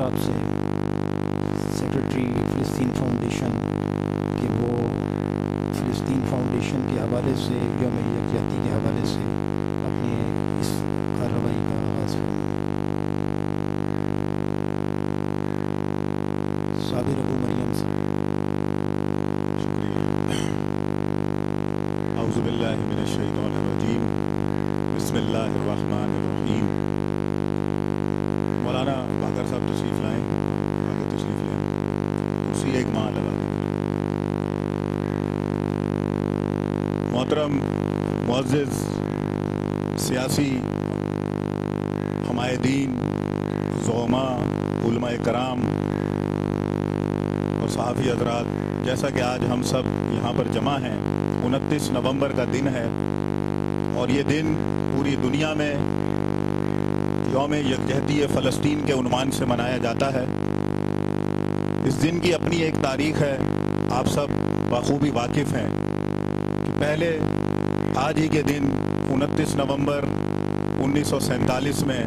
صاحب سے سیکرٹری فلسطین فاؤنڈیشن کہ وہ فلسطین فاؤنڈیشن کے حوالے سے یوم یکجہتی کے حوالے سے اپنے اس کارروائی کا آغاز فرمائیں۔ صابر ابو مریم سے۔ شکریہ۔ اعوذ باللہ من الشیطان الرجیم، بسم اللہ الرحمن الرحیم۔ مولانا باقر صاحب تشریف لائیں، آگے تشریف لیں، اسی ایک ماہ لگا دیں۔ محترم معزز سیاسی حمایت دین، زعماء، علماء کرام اور صحافی حضرات، جیسا کہ آج ہم سب یہاں پر جمع ہیں، 29 نومبر کا دن ہے اور یہ دن پوری دنیا میں یوم یکجہتی فلسطین کے عنوان سے منایا جاتا ہے۔ اس دن کی اپنی ایک تاریخ ہے، آپ سب بخوبی واقف ہیں کہ پہلے آج ہی کے دن 29 نومبر 1947 میں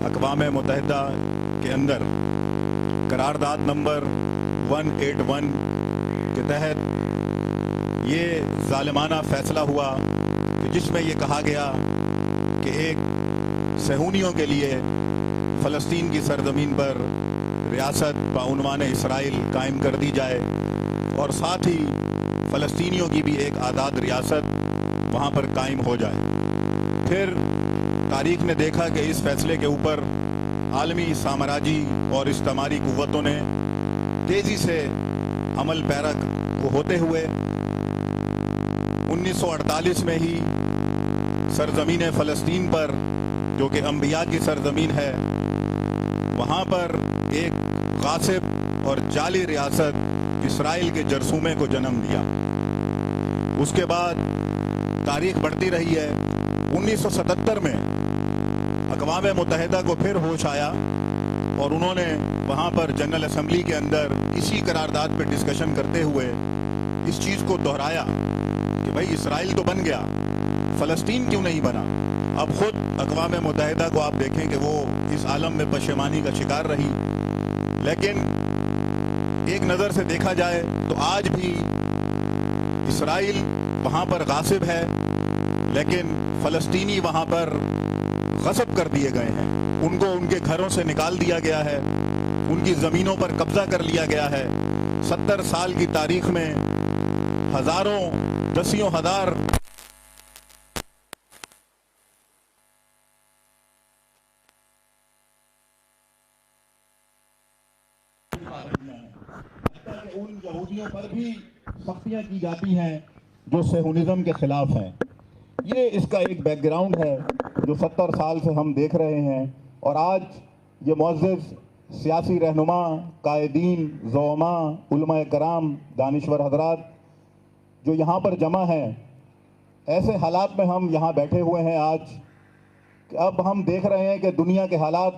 اقوام متحدہ کے اندر قرارداد نمبر 181 کے تحت یہ ظالمانہ فیصلہ ہوا کہ جس میں یہ کہا گیا کہ ایک صہیونیوں کے لیے فلسطین کی سرزمین پر ریاست بعنوان اسرائیل قائم کر دی جائے اور ساتھ ہی فلسطینیوں کی بھی ایک آزاد ریاست وہاں پر قائم ہو جائے۔ پھر تاریخ نے دیکھا کہ اس فیصلے کے اوپر عالمی سامراجی اور استعماری قوتوں نے تیزی سے عمل پیرا ہوتے ہوئے 1948 میں ہی سرزمین فلسطین پر، جو کہ انبیاء کی سرزمین ہے، وہاں پر ایک غاصب اور جعلی ریاست اسرائیل کے جرثومے کو جنم دیا۔ اس کے بعد تاریخ بڑھتی رہی ہے۔ 1977 میں اقوام متحدہ کو پھر ہوش آیا اور انہوں نے وہاں پر جنرل اسمبلی کے اندر اسی قرارداد پہ ڈسکشن کرتے ہوئے اس چیز کو دہرایا کہ بھائی اسرائیل تو بن گیا، فلسطین کیوں نہیں بنا؟ اب خود اقوام متحدہ کو آپ دیکھیں کہ وہ اس عالم میں پشیمانی کا شکار رہی، لیکن ایک نظر سے دیکھا جائے تو آج بھی اسرائیل وہاں پر غاصب ہے، لیکن فلسطینی وہاں پر غصب کر دیے گئے ہیں، ان کو ان کے گھروں سے نکال دیا گیا ہے، ان کی زمینوں پر قبضہ کر لیا گیا ہے۔ 70 سال کی تاریخ میں ہزاروں، دسیوں ہزار ان یہودیوں پر بھی سختیاں کی جاتی ہیں جو صہیونزم کے خلاف ہیں۔ یہ اس کا ایک بیک گراؤنڈ ہے جو 70 سال سے ہم دیکھ رہے ہیں، اور آج یہ معزز سیاسی رہنما، قائدین، زعماء، علماء کرام، دانشور حضرات جو یہاں پر جمع ہیں، ایسے حالات میں ہم یہاں بیٹھے ہوئے ہیں آج کہ اب ہم دیکھ رہے ہیں کہ دنیا کے حالات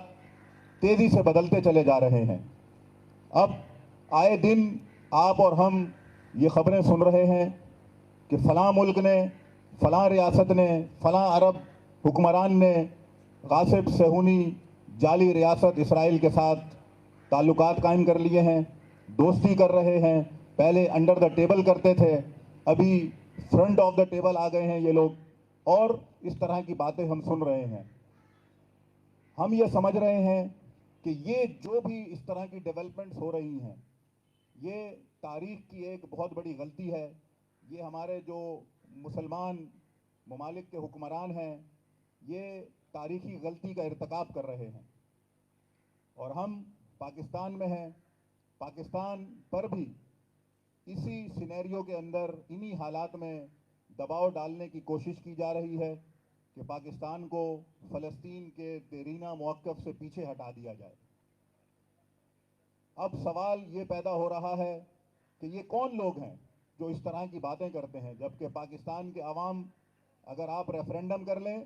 تیزی سے بدلتے چلے جا رہے ہیں۔ اب آئے دن آپ اور ہم یہ خبریں سن رہے ہیں کہ فلاں ملک نے، فلاں ریاست نے، فلاں عرب حکمران نے غاصب صہیونی جعلی ریاست اسرائیل کے ساتھ تعلقات قائم کر لیے ہیں، دوستی کر رہے ہیں۔ پہلے انڈر دا ٹیبل کرتے تھے، ابھی فرنٹ آف دا ٹیبل آ گئے ہیں یہ لوگ، اور اس طرح کی باتیں ہم سن رہے ہیں۔ ہم یہ سمجھ رہے ہیں کہ یہ جو بھی اس طرح کی ڈیولپمنٹس ہو رہی ہیں، یہ تاریخ کی ایک بہت بڑی غلطی ہے۔ یہ ہمارے جو مسلمان ممالک کے حکمران ہیں، یہ تاریخی غلطی کا ارتکاب کر رہے ہیں، اور ہم پاکستان میں ہیں۔ پاکستان پر بھی اسی سینیریو کے اندر، انہی حالات میں دباؤ ڈالنے کی کوشش کی جا رہی ہے کہ پاکستان کو فلسطین کے دیرینہ موقف سے پیچھے ہٹا دیا جائے۔ اب سوال یہ پیدا ہو رہا ہے کہ یہ کون لوگ ہیں جو اس طرح کی باتیں کرتے ہیں، جبکہ پاکستان کے عوام، اگر آپ ریفرینڈم کر لیں،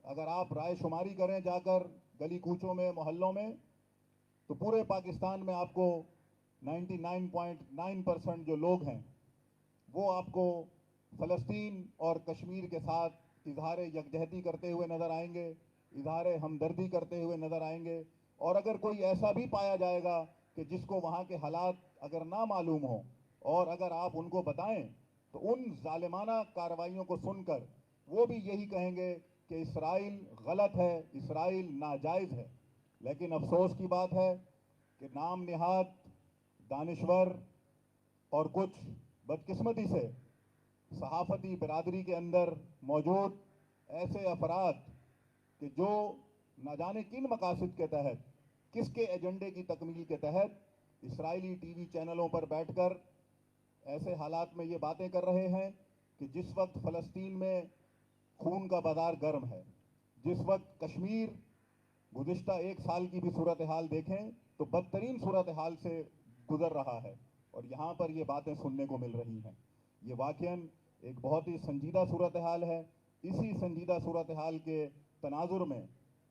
اگر آپ رائے شماری کریں جا کر گلی کوچوں میں، محلوں میں، تو پورے پاکستان میں آپ کو 99.9% جو لوگ ہیں وہ آپ کو فلسطین اور کشمیر کے ساتھ اظہار یکجہتی کرتے ہوئے نظر آئیں گے، اظہار ہمدردی کرتے ہوئے نظر آئیں گے، اور اگر کوئی ایسا بھی پایا جائے گا کہ جس کو وہاں کے حالات اگر نہ معلوم ہوں اور اگر آپ ان کو بتائیں تو ان ظالمانہ کارروائیوں کو سن کر وہ بھی یہی کہیں گے کہ اسرائیل غلط ہے، اسرائیل ناجائز ہے۔ لیکن افسوس کی بات ہے کہ نام نہاد دانشور اور کچھ بدقسمتی سے صحافتی برادری کے اندر موجود ایسے افراد کہ جو نہ جانے کن مقاصد کے تحت، کس کے ایجنڈے کی تکمیل کے تحت اسرائیلی ٹی وی چینلوں پر بیٹھ کر ایسے حالات میں یہ باتیں کر رہے ہیں کہ جس وقت فلسطین میں خون کا بازار گرم ہے، جس وقت کشمیر گزشتہ ایک سال کی بھی صورتحال دیکھیں تو بدترین صورتحال سے گزر رہا ہے، اور یہاں پر یہ باتیں سننے کو مل رہی ہیں۔ یہ واقعاً ایک بہت ہی سنجیدہ صورتحال ہے۔ اسی سنجیدہ صورتحال کے تناظر میں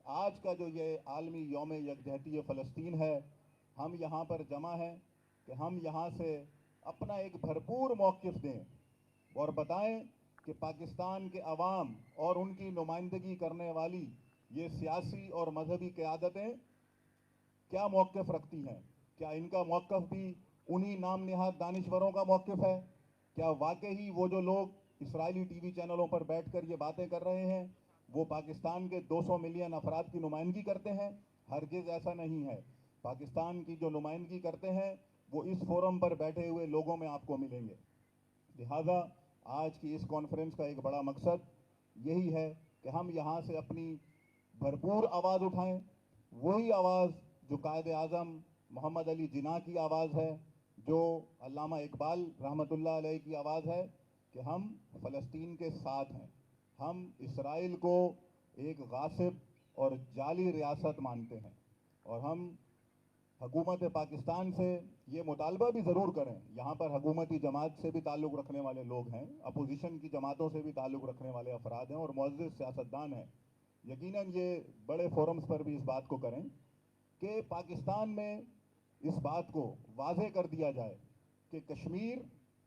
آج کا جو یہ عالمی یوم یکجہتی فلسطین ہے، ہم یہاں پر جمع ہیں کہ ہم یہاں سے اپنا ایک بھرپور موقف دیں اور بتائیں کہ پاکستان کے عوام اور ان کی نمائندگی کرنے والی یہ سیاسی اور مذہبی قیادتیں کیا موقف رکھتی ہیں۔ کیا ان کا موقف بھی انہی نام نہاد دانشوروں کا موقف ہے؟ کیا واقعی وہ جو لوگ اسرائیلی ٹی وی چینلوں پر بیٹھ کر یہ باتیں کر رہے ہیں وہ پاکستان کے 200 ملین افراد کی نمائندگی کرتے ہیں؟ ہرگز ایسا نہیں ہے۔ پاکستان کی جو نمائندگی کرتے ہیں وہ اس فورم پر بیٹھے ہوئے لوگوں میں آپ کو ملیں گے۔ لہذا آج کی اس کانفرنس کا ایک بڑا مقصد یہی ہے کہ ہم یہاں سے اپنی بھرپور آواز اٹھائیں، وہی آواز جو قائد اعظم محمد علی جناح کی آواز ہے، جو علامہ اقبال رحمۃ اللہ علیہ کی آواز ہے کہ ہم فلسطین کے ساتھ ہیں۔ ہم اسرائیل کو ایک غاصب اور جعلی ریاست مانتے ہیں، اور ہم حکومت پاکستان سے یہ مطالبہ بھی ضرور کریں، یہاں پر حکومتی جماعت سے بھی تعلق رکھنے والے لوگ ہیں، اپوزیشن کی جماعتوں سے بھی تعلق رکھنے والے افراد ہیں اور معزز سیاستدان ہیں، یقیناً یہ بڑے فورمز پر بھی اس بات کو کریں کہ پاکستان میں اس بات کو واضح کر دیا جائے کہ کشمیر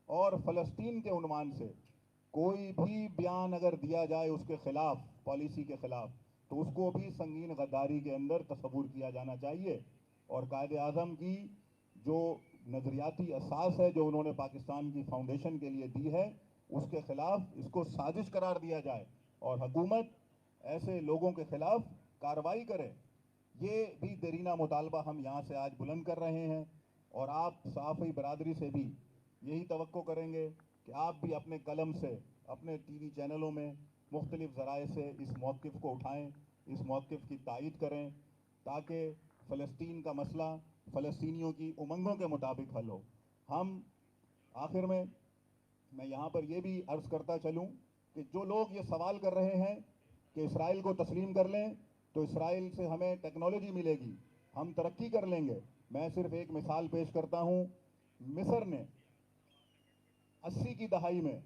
اور فلسطین کے عنوان سے کوئی بھی بیان اگر دیا جائے اس کے خلاف، پالیسی کے خلاف، تو اس کو بھی سنگین غداری کے اندر تصور کیا جانا چاہیے، اور قائد اعظم کی جو نظریاتی اساس ہے جو انہوں نے پاکستان کی فاؤنڈیشن کے لیے دی ہے اس کے خلاف اس کو سازش قرار دیا جائے اور حکومت ایسے لوگوں کے خلاف کارروائی کرے۔ یہ بھی دیرینہ مطالبہ ہم یہاں سے آج بلند کر رہے ہیں، اور آپ صحافی برادری سے بھی یہی توقع کریں گے کہ آپ بھی اپنے قلم سے اپنے ٹی وی چینلوں میں مختلف ذرائع سے اس موقف کو اٹھائیں، اس موقف کی تائید کریں، تاکہ فلسطین کا مسئلہ فلسطینیوں کی امنگوں کے مطابق حل ہو۔ ہم آخر میں یہاں پر یہ بھی عرض کرتا چلوں کہ جو لوگ یہ سوال کر رہے ہیں کہ اسرائیل کو تسلیم کر لیں تو اسرائیل سے ہمیں ٹیکنالوجی ملے گی، ہم ترقی کر لیں گے، میں صرف ایک مثال پیش کرتا ہوں۔ مصر نے 80 کی دہائی میں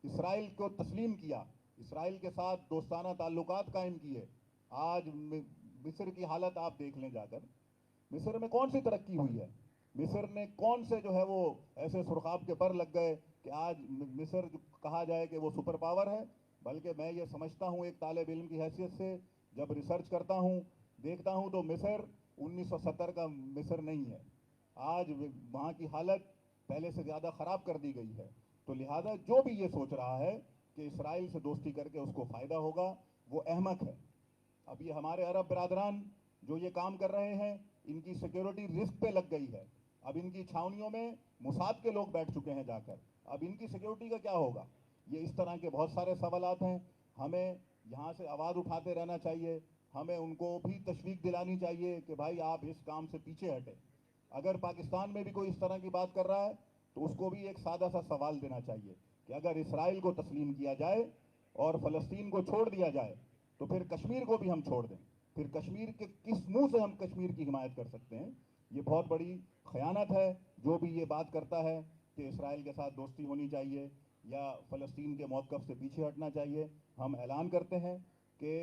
اسرائیل کو تسلیم کیا، اسرائیل کے ساتھ دوستانہ تعلقات قائم کیے۔ آج مصر کی حالت آپ دیکھ لیں جا کر، مصر میں کون سی ترقی ہوئی ہے؟ مصر نے کون سے جو ہے وہ ایسے سرخاب کے پر لگ گئے کہ آج مصر جو کہا جائے کہ وہ سپر پاور ہے؟ بلکہ میں یہ سمجھتا ہوں ایک طالب علم کی حیثیت سے، جب ریسرچ کرتا ہوں دیکھتا ہوں تو مصر 1970 کا مصر نہیں ہے، آج وہاں کی حالت پہلے سے زیادہ خراب کر دی گئی ہے۔ تو لہذا جو بھی یہ سوچ رہا ہے کہ اسرائیل سے دوستی کر کے اس کو فائدہ ہوگا وہ احمق ہے۔ اب یہ ہمارے عرب برادران جو یہ کام کر رہے ہیں ان کی سیکیورٹی رسک پہ لگ گئی ہے، اب ان کی چھاونیوں میں موساد کے لوگ بیٹھ چکے ہیں جا کر، اب ان کی سیکیورٹی کا کیا ہوگا؟ یہ اس طرح کے بہت سارے سوالات ہیں، ہمیں یہاں سے آواز اٹھاتے رہنا چاہیے، ہمیں ان کو بھی تشویق دلانی چاہیے کہ بھائی آپ اس کام سے پیچھے ہٹیں۔ اگر پاکستان میں بھی کوئی اس طرح کی بات کر رہا ہے تو اس کو بھی ایک سادہ سا سوال دینا چاہیے کہ اگر اسرائیل کو تسلیم کیا جائے اور فلسطین کو چھوڑ دیا جائے تو پھر کشمیر کو بھی ہم چھوڑ دیں، پھر کشمیر کے کس منہ سے ہم کشمیر کی حمایت کر سکتے ہیں؟ یہ بہت بڑی خیانت ہے جو بھی یہ بات کرتا ہے کہ اسرائیل کے ساتھ دوستی ہونی چاہیے یا فلسطین کے موقف سے پیچھے ہٹنا چاہیے۔ ہم اعلان کرتے ہیں کہ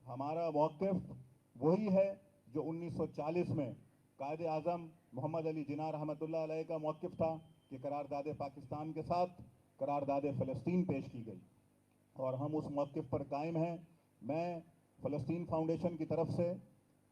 ہمارا موقف وہی ہے جو 1940 میں قائد اعظم محمد علی جناح رحمۃ اللہ علیہ کا موقف تھا کہ قرارداد پاکستان کے ساتھ قرارداد فلسطین پیش کی گئی، اور ہم اس موقف پر قائم ہیں۔ میں فلسطین فاؤنڈیشن کی طرف سے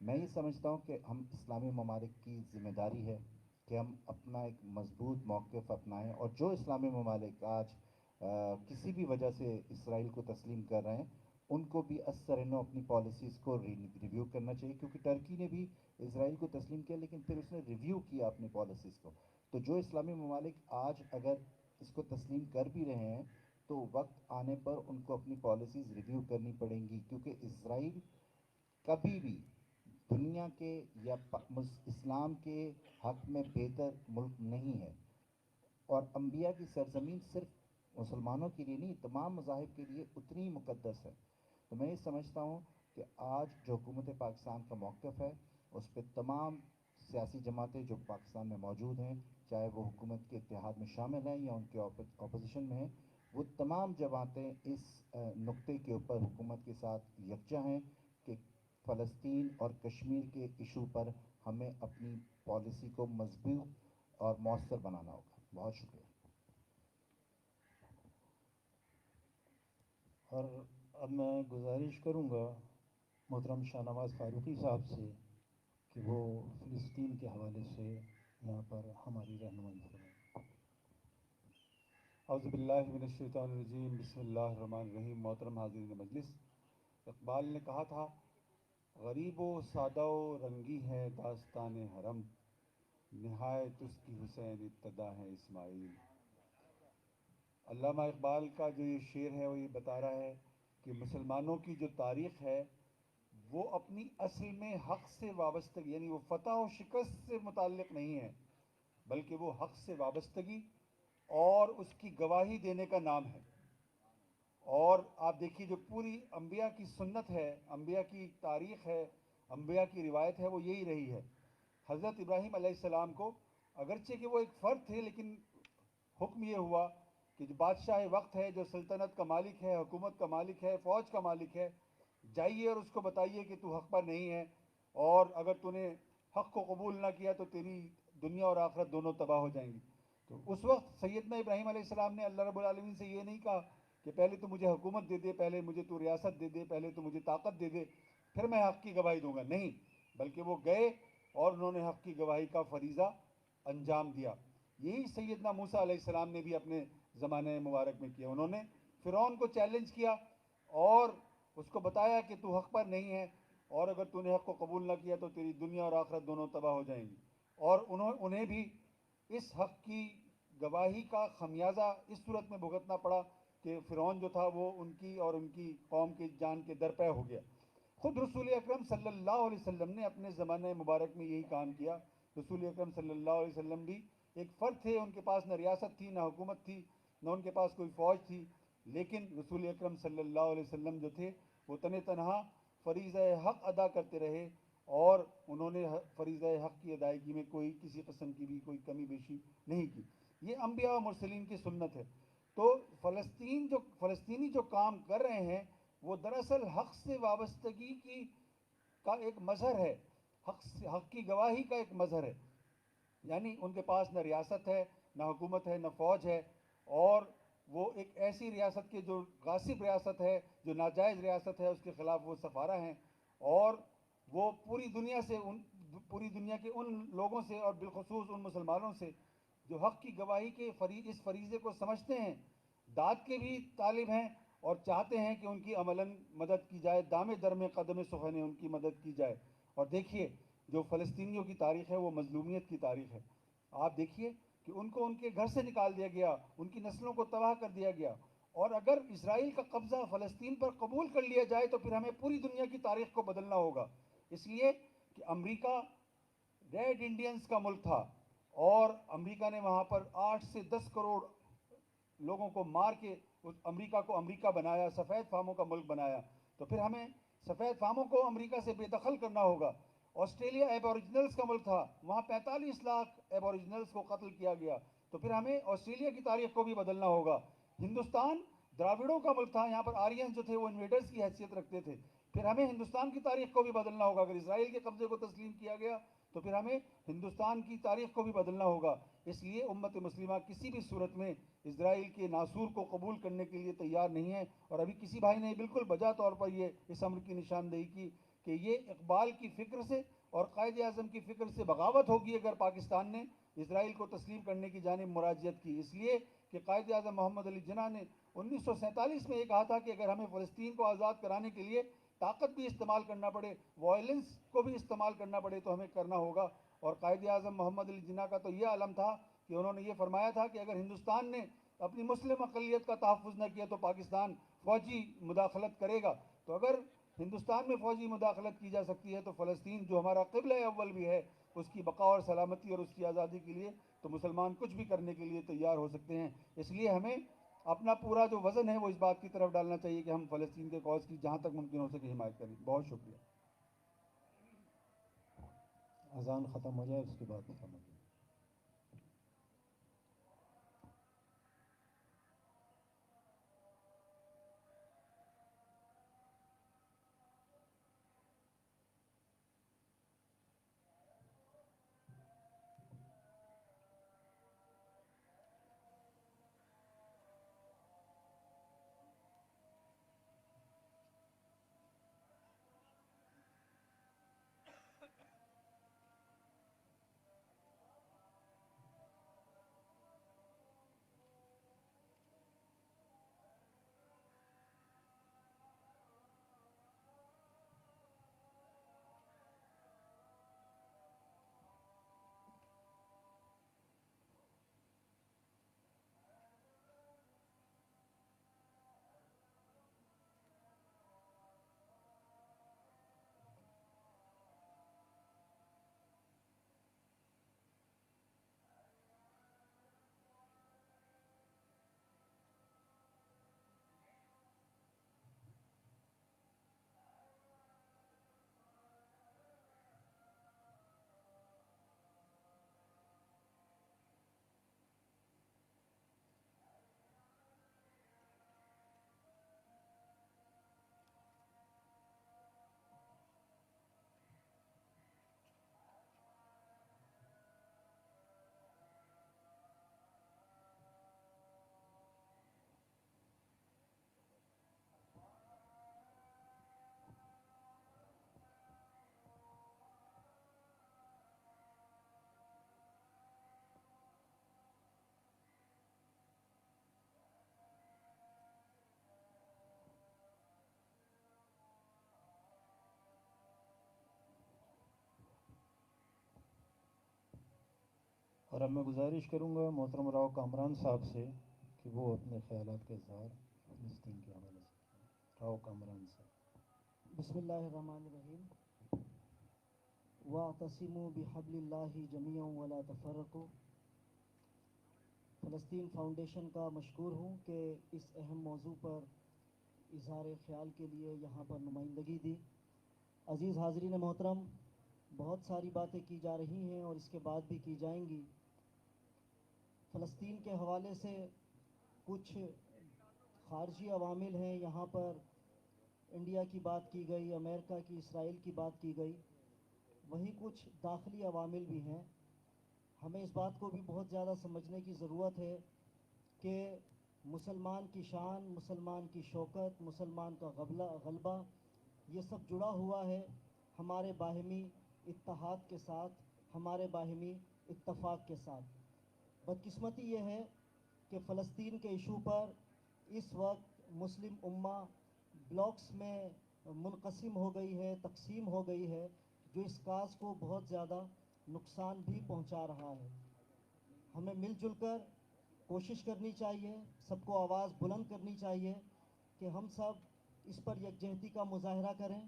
میں یہ سمجھتا ہوں کہ ہم اسلامی ممالک کی ذمہ داری ہے کہ ہم اپنا ایک مضبوط موقف اپنائیں، اور جو اسلامی ممالک آج کسی بھی وجہ سے اسرائیل کو تسلیم کر رہے ہیں ان کو بھی از سر نو اپنی پالیسیز کو ریویو کرنا چاہیے، کیونکہ ٹرکی نے بھی اسرائیل کو تسلیم کیا لیکن پھر اس نے ریویو کیا اپنی پالیسیز کو. تو جو اسلامی ممالک آج اگر اس کو تسلیم کر بھی رہے ہیں تو وقت آنے پر ان کو اپنی پالیسیز ریویو کرنی پڑیں گی، کیونکہ اسرائیل کبھی بھی دنیا کے یا اسلام کے حق میں بہتر ملک نہیں ہے. اور انبیاء کی سرزمین صرف مسلمانوں کے لیے نہیں، تمام مذاہب کے لیے اتنی ہی مقدس ہے. تو میں یہ سمجھتا ہوں کہ آج جو حکومت پاکستان کا موقف ہے اس پہ تمام سیاسی جماعتیں جو پاکستان میں موجود ہیں، چاہے وہ حکومت کے اتحاد میں شامل ہیں یا ان کے اپوزیشن میں ہیں، وہ تمام جماعتیں اس نقطے کے اوپر حکومت کے ساتھ یکجا ہیں کہ فلسطین اور کشمیر کے ایشو پر ہمیں اپنی پالیسی کو مضبوط اور مؤثر بنانا ہوگا. بہت شکریہ. اور اب میں گزارش کروں گا محترم شاہ نواز فاروقی صاحب سے کہ وہ فلسطین کے حوالے سے یہاں پر ہماری رہنمائی کریں. اعوذ باللہ من الشیطان الرجیم، بسم اللہ الرحمن الرحیم. محترم حاضرین مجلس، اقبال نے کہا تھا غریب و سادہ و رنگی ہے داستان حرم، نہایت اس کی حسین ابتدا ہے اسماعیل. علامہ اقبال کا جو یہ شعر ہے وہ یہ بتا رہا ہے کہ مسلمانوں کی جو تاریخ ہے وہ اپنی اصل میں حق سے وابستگی، یعنی وہ فتح و شکست سے متعلق نہیں ہے، بلکہ وہ حق سے وابستگی اور اس کی گواہی دینے کا نام ہے. اور آپ دیکھیے جو پوری انبیاء کی سنت ہے، انبیاء کی تاریخ ہے، انبیاء کی روایت ہے، وہ یہی رہی ہے. حضرت ابراہیم علیہ السلام کو اگرچہ کہ وہ ایک فرد تھے لیکن حکم یہ ہوا کہ جو بادشاہ وقت ہے، جو سلطنت کا مالک ہے، حکومت کا مالک ہے، فوج کا مالک ہے، جائیے اور اس کو بتائیے کہ تو حق پر نہیں ہے، اور اگر تو نے حق کو قبول نہ کیا تو تیری دنیا اور آخرت دونوں تباہ ہو جائیں گی. تو اس وقت سیدنا ابراہیم علیہ السلام نے اللہ رب العالمین سے یہ نہیں کہا کہ پہلے تو مجھے حکومت دے دے، پہلے مجھے تو ریاست دے دے، پہلے تو مجھے طاقت دے دے، پھر میں حق کی گواہی دوں گا. نہیں، بلکہ وہ گئے اور انہوں نے حق کی گواہی کا فریضہ انجام دیا. یہی سیدنا موسیٰ علیہ السلام نے بھی اپنے زمانہ مبارک میں کیا. انہوں نے فرعون کو چیلنج کیا اور اس کو بتایا کہ تو حق پر نہیں ہے، اور اگر تو نے حق کو قبول نہ کیا تو تیری دنیا اور آخرت دونوں تباہ ہو جائیں گی. اور انہیں بھی اس حق کی گواہی کا خمیازہ اس صورت میں بھگتنا پڑا کہ فرعون جو تھا وہ ان کی اور ان کی قوم کی جان کے درپے ہو گیا. خود رسول اکرم صلی اللہ علیہ وسلم نے اپنے زمانہ مبارک میں یہی کام کیا. رسول اکرم صلی اللہ علیہ وسلم بھی ایک فرد تھے، ان کے پاس نہ ریاست تھی، نہ حکومت تھی، نہ ان کے پاس کوئی فوج تھی، لیکن رسول اکرم صلی اللہ علیہ وسلم جو تھے وہ تنہا فریضہ حق ادا کرتے رہے، اور انہوں نے فریضہ حق کی ادائیگی میں کوئی کسی قسم کی بھی کوئی کمی بیشی نہیں کی. یہ انبیاء و مرسلین کی سنت ہے. تو فلسطینی جو کام کر رہے ہیں وہ دراصل حق سے وابستگی کا ایک مظہر ہے، حق کی گواہی کا ایک مظہر ہے. یعنی ان کے پاس نہ ریاست ہے، نہ حکومت ہے، نہ فوج ہے، اور وہ ایک ایسی ریاست کے جو غاصب ریاست ہے، جو ناجائز ریاست ہے، اس کے خلاف وہ سفارہ ہیں. اور وہ پوری دنیا کے ان لوگوں سے اور بالخصوص ان مسلمانوں سے جو حق کی گواہی کے اس فریضے کو سمجھتے ہیں، داد کے بھی طالب ہیں اور چاہتے ہیں کہ ان کی عملاً مدد کی جائے، دامے درمے قدم سخن ان کی مدد کی جائے. اور دیکھیے جو فلسطینیوں کی تاریخ ہے وہ مظلومیت کی تاریخ ہے. آپ دیکھیے کہ ان کو ان کے گھر سے نکال دیا گیا، ان کی نسلوں کو تباہ کر دیا گیا. اور اگر اسرائیل کا قبضہ فلسطین پر قبول کر لیا جائے تو پھر ہمیں پوری دنیا کی تاریخ کو بدلنا ہوگا. اس لیے کہ امریکہ ریڈ انڈینز کا ملک تھا، اور امریکہ نے وہاں پر 8 سے 10 کروڑ لوگوں کو مار کے اس امریکہ کو امریکہ بنایا، سفید فاموں کا ملک بنایا. تو پھر ہمیں سفید فاموں کو امریکہ سے بے دخل کرنا ہوگا. آسٹریلیا ایبوریجنلز کا ملک تھا، وہاں 45 لاکھ ایبوریجنلز کو قتل کیا گیا. تو پھر ہمیں آسٹریلیا کی تاریخ کو بھی بدلنا ہوگا. ہندوستان دراوڑوں کا ملک تھا، یہاں پر آرینز جو تھے وہ انویڈرز کی حیثیت رکھتے تھے. پھر ہمیں ہندوستان کی تاریخ کو بھی بدلنا ہوگا. اگر اسرائیل کے قبضے کو تسلیم کیا گیا تو پھر ہمیں ہندوستان کی تاریخ کو بھی بدلنا ہوگا. اس لیے امت مسلمہ کسی بھی صورت میں اسرائیل کے ناصور کو قبول کرنے کے لیے تیار نہیں ہے. اور ابھی کسی بھائی نے بالکل بجا طور پر یہ اس امر کی نشاندہی کی کہ کہ یہ اقبال کی فکر سے اور قائد اعظم کی فکر سے بغاوت ہوگی اگر پاکستان نے اسرائیل کو تسلیم کرنے کی جانب مراجعت کی، اس لیے کہ قائد اعظم محمد علی جناح نے 1947 میں یہ کہا تھا کہ اگر ہمیں فلسطین کو آزاد کرانے کے لیے طاقت بھی استعمال کرنا پڑے، وائلنس کو بھی استعمال کرنا پڑے تو ہمیں کرنا ہوگا۔ اور قائد اعظم محمد علی جناح کا تو یہ علم تھا کہ انہوں نے یہ فرمایا تھا کہ اگر ہندوستان نے اپنی مسلم اقلیت کا تحفظ نہ کیا تو پاکستان فوجی مداخلت کرے گا۔ تو اگر ہندوستان میں فوجی مداخلت کی جا سکتی ہے تو فلسطین جو ہمارا قبلہ اول بھی ہے، اس کی بقا اور سلامتی اور اس کی آزادی کے لیے تو مسلمان کچھ بھی کرنے کے لیے تیار ہو سکتے ہیں۔ اس لیے ہمیں اپنا پورا جو وزن ہے وہ اس بات کی طرف ڈالنا چاہیے کہ ہم فلسطین کے کاز کی جہاں تک ممکن ہو سکے حمایت کریں۔ بہت شکریہ۔ اذان ختم ہو جائے اس کے بعد ختم ہو جائے۔ اور اب میں گزارش کروں گا محترم راؤ کامران صاحب سے کہ وہ اپنے خیالات کا اظہار فلسطین کے حوالے سے کریں۔ راؤ کامران صاحب۔ بسم اللہ الرحمن الرحیم۔ وَاعْتَصِمُوا بِحَبْلِ اللَّهِ جَمِيعًا وَلَا تَفَرَّقُوا۔ فلسطین فاؤنڈیشن کا مشکور ہوں کہ اس اہم موضوع پر اظہار خیال کے لیے یہاں پر نمائندگی دی۔ عزیز حاضرین محترم، بہت ساری باتیں کی جا رہی ہیں اور اس کے بعد بھی کی جائیں گی۔ فلسطین کے حوالے سے کچھ خارجی عوامل ہیں، یہاں پر انڈیا کی بات کی گئی، امریکہ کی، اسرائیل کی بات کی گئی، وہیں کچھ داخلی عوامل بھی ہیں۔ ہمیں اس بات کو بھی بہت زیادہ سمجھنے کی ضرورت ہے کہ مسلمان کی شان، مسلمان کی شوکت، مسلمان کا غلبہ یہ سب جڑا ہوا ہے ہمارے باہمی اتحاد کے ساتھ، ہمارے باہمی اتفاق کے ساتھ۔ بدقسمتی یہ ہے کہ فلسطین کے ایشو پر اس وقت مسلم امہ بلاکس میں منقسم ہو گئی ہے، تقسیم ہو گئی ہے، جو اس کاز کو بہت زیادہ نقصان بھی پہنچا رہا ہے۔ ہمیں مل جل کر کوشش کرنی چاہیے، سب کو آواز بلند کرنی چاہیے کہ ہم سب اس پر یکجہتی کا مظاہرہ کریں،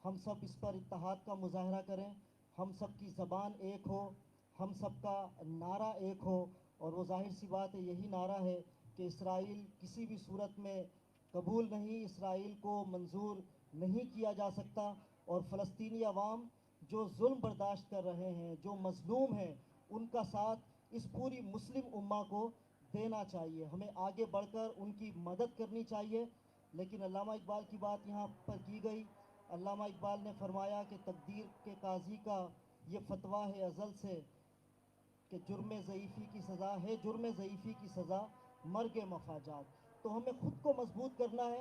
ہم سب اس پر اتحاد کا مظاہرہ کریں، ہم سب کی زبان ایک ہو، ہم سب کا نعرہ ایک ہو، اور وہ ظاہر سی بات ہے یہی نعرہ ہے کہ اسرائیل کسی بھی صورت میں قبول نہیں، اسرائیل کو منظور نہیں کیا جا سکتا، اور فلسطینی عوام جو ظلم برداشت کر رہے ہیں، جو مظلوم ہیں، ان کا ساتھ اس پوری مسلم امہ کو دینا چاہیے۔ ہمیں آگے بڑھ کر ان کی مدد کرنی چاہیے۔ لیکن علامہ اقبال کی بات یہاں پر کی گئی۔ علامہ اقبال نے فرمایا کہ تقدیر کے قاضی کا یہ فتویٰ ہے ازل سے کہ جرم ضعیفی کی سزا ہے، جرم ضعیفی کی سزا مرگ مفاجات۔ تو ہمیں خود کو مضبوط کرنا ہے،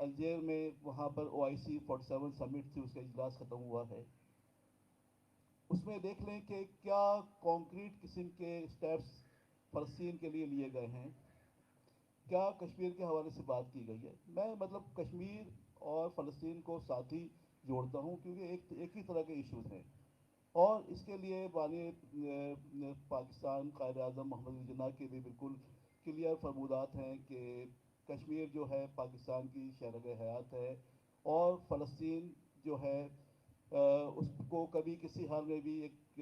الجیر میں وہاں پر OIC 47 سمٹ تھی، اس کا اجلاس ختم ہوا ہے. اس میں دیکھ لیں کہ کیا کانکریٹ قسم کے اسٹیپس فلسطین کے لیے لیے گئے ہیں، کیا کشمیر کے حوالے سے بات کی گئی ہے. میں مطلب کشمیر اور فلسطین کو ساتھ ہی جوڑتا ہوں کیونکہ ایک ہی طرح کے ایشوز ہیں. اور اس کے لیے بانی پاکستان قائد اعظم محمد علی جناح کے بھی بالکل کلیئر فرمودات ہیں کہ کشمیر جو ہے پاکستان کی شرح حیات ہے، اور فلسطین جو ہے اس کو کبھی کسی حال میں بھی ایک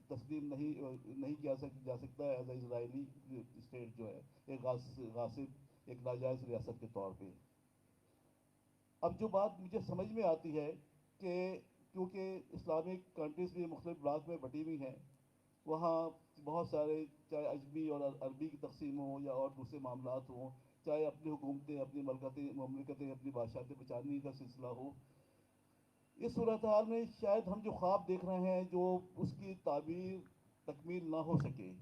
تسلیم نہیں کیا جا سکتا ہے ایز اے اسرائیلی اسٹیٹ جو ہے، ایک غاصب ایک ناجائز ریاست کے طور پہ. اب جو بات مجھے سمجھ میں آتی ہے کہ کیونکہ اسلامک کنٹریز بھی مختلف بلاک میں بٹی ہوئی ہیں، وہاں بہت سارے چاہے عجمی اور عربی کی تقسیم ہو یا اور دوسرے معاملات ہوں، چاہے اپنی حکومتیں اپنی مملکتیں اپنی بادشاہتیں بچانے کا سلسلہ ہو. اس صورتحال میں شاید ہم جو خواب دیکھ رہے ہیں جو اس کی تعبیر تکمیل نہ ہو سکے.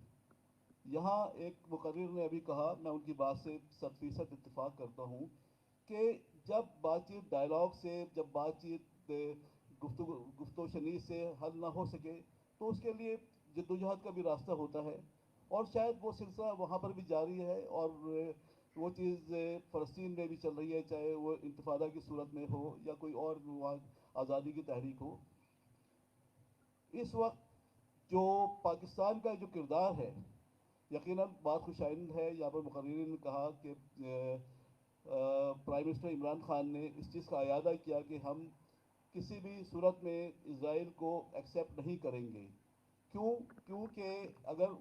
یہاں ایک مقرر نے ابھی کہا، میں ان کی بات سے 100% اتفاق کرتا ہوں کہ جب بات چیت ڈائلاگ سے، جب بات چیت گفتگو شنید سے حل نہ ہو سکے تو اس کے لیے جدوجہد کا بھی راستہ ہوتا ہے. اور شاید وہ سلسلہ وہاں پر بھی جاری ہے، اور وہ چیز فلسطین میں بھی چل رہی ہے، چاہے وہ انتفاضہ کی صورت میں ہو یا کوئی اور وہاں آزادی کی تحریک ہو. اس وقت جو پاکستان کا جو کردار ہے، یقیناً بات خوش آئند ہے. یہاں پر مقررین نے کہا کہ پرائم منسٹر عمران خان نے اس چیز کا اعادہ کیا کہ ہم کسی بھی صورت میں اسرائیل کو ایکسیپٹ نہیں کریں گے. کیونکہ اگر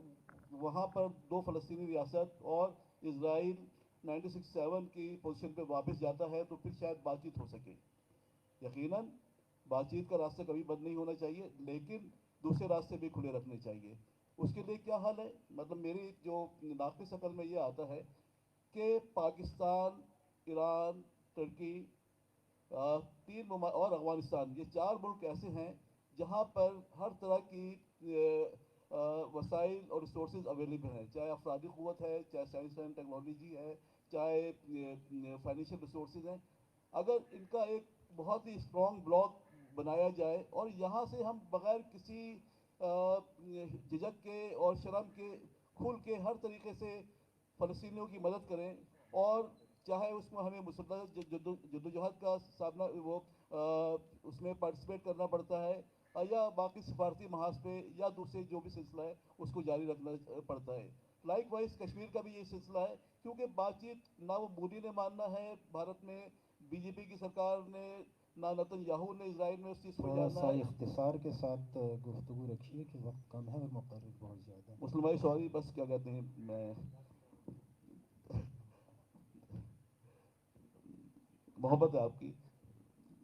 وہاں پر دو فلسطینی ریاست اور اسرائیل 1967 کی پوزیشن پہ واپس جاتا ہے تو پھر شاید بات چیت ہو سکے. یقیناً بات چیت کا راستہ کبھی بند نہیں ہونا چاہیے، لیکن دوسرے راستے بھی کھلے رکھنے چاہیے. اس کے لیے کیا حل ہے؟ مطلب میری جو ناقص عقل میں یہ آتا ہے کہ پاکستان، ایران، ترکی اور افغانستان، یہ 4 ملک ایسے ہیں جہاں پر ہر طرح کی وسائل اور ریسورسز اویلیبل ہیں، چاہے افرادی قوت ہے، چاہے سائنس اینڈ ٹیکنالوجی ہے، چاہے فائنینشیل ریسورسز ہیں. اگر ان کا ایک بہت ہی اسٹرانگ بلاک بنایا جائے اور یہاں سے ہم بغیر کسی جھجک کے اور شرم کے کھل کے ہر طریقے سے فلسطینیوں کی مدد کریں، اور چاہے اس میں ہمیں مسلح جدوجہد کا سامنا اس میں پارٹیسپیٹ کرنا پڑتا ہے، یا باقی سفارتی محاذ پہ یا دوسرے جو بھی سلسلہ ہے اس کو جاری رکھنا پڑتا ہے. لائک وائز کشمیر کا بھی یہ سلسلہ ہے، کیونکہ بات چیت نہ وہ مودی نے ماننا ہے بھارت میں، BJP کی سرکار نے، نہ نتن یاہو نے اسرائیل میں اس چیز کو تھوڑا جاننا سا ہے. اختصار کے ساتھ گفتگو رکھیے کہ وقت کم ہے اور مقرر بہت زیادہ ہے. مسلم بھائی سوری، بس کیا کہتے ہیں، میں محبت ہے آپ کی،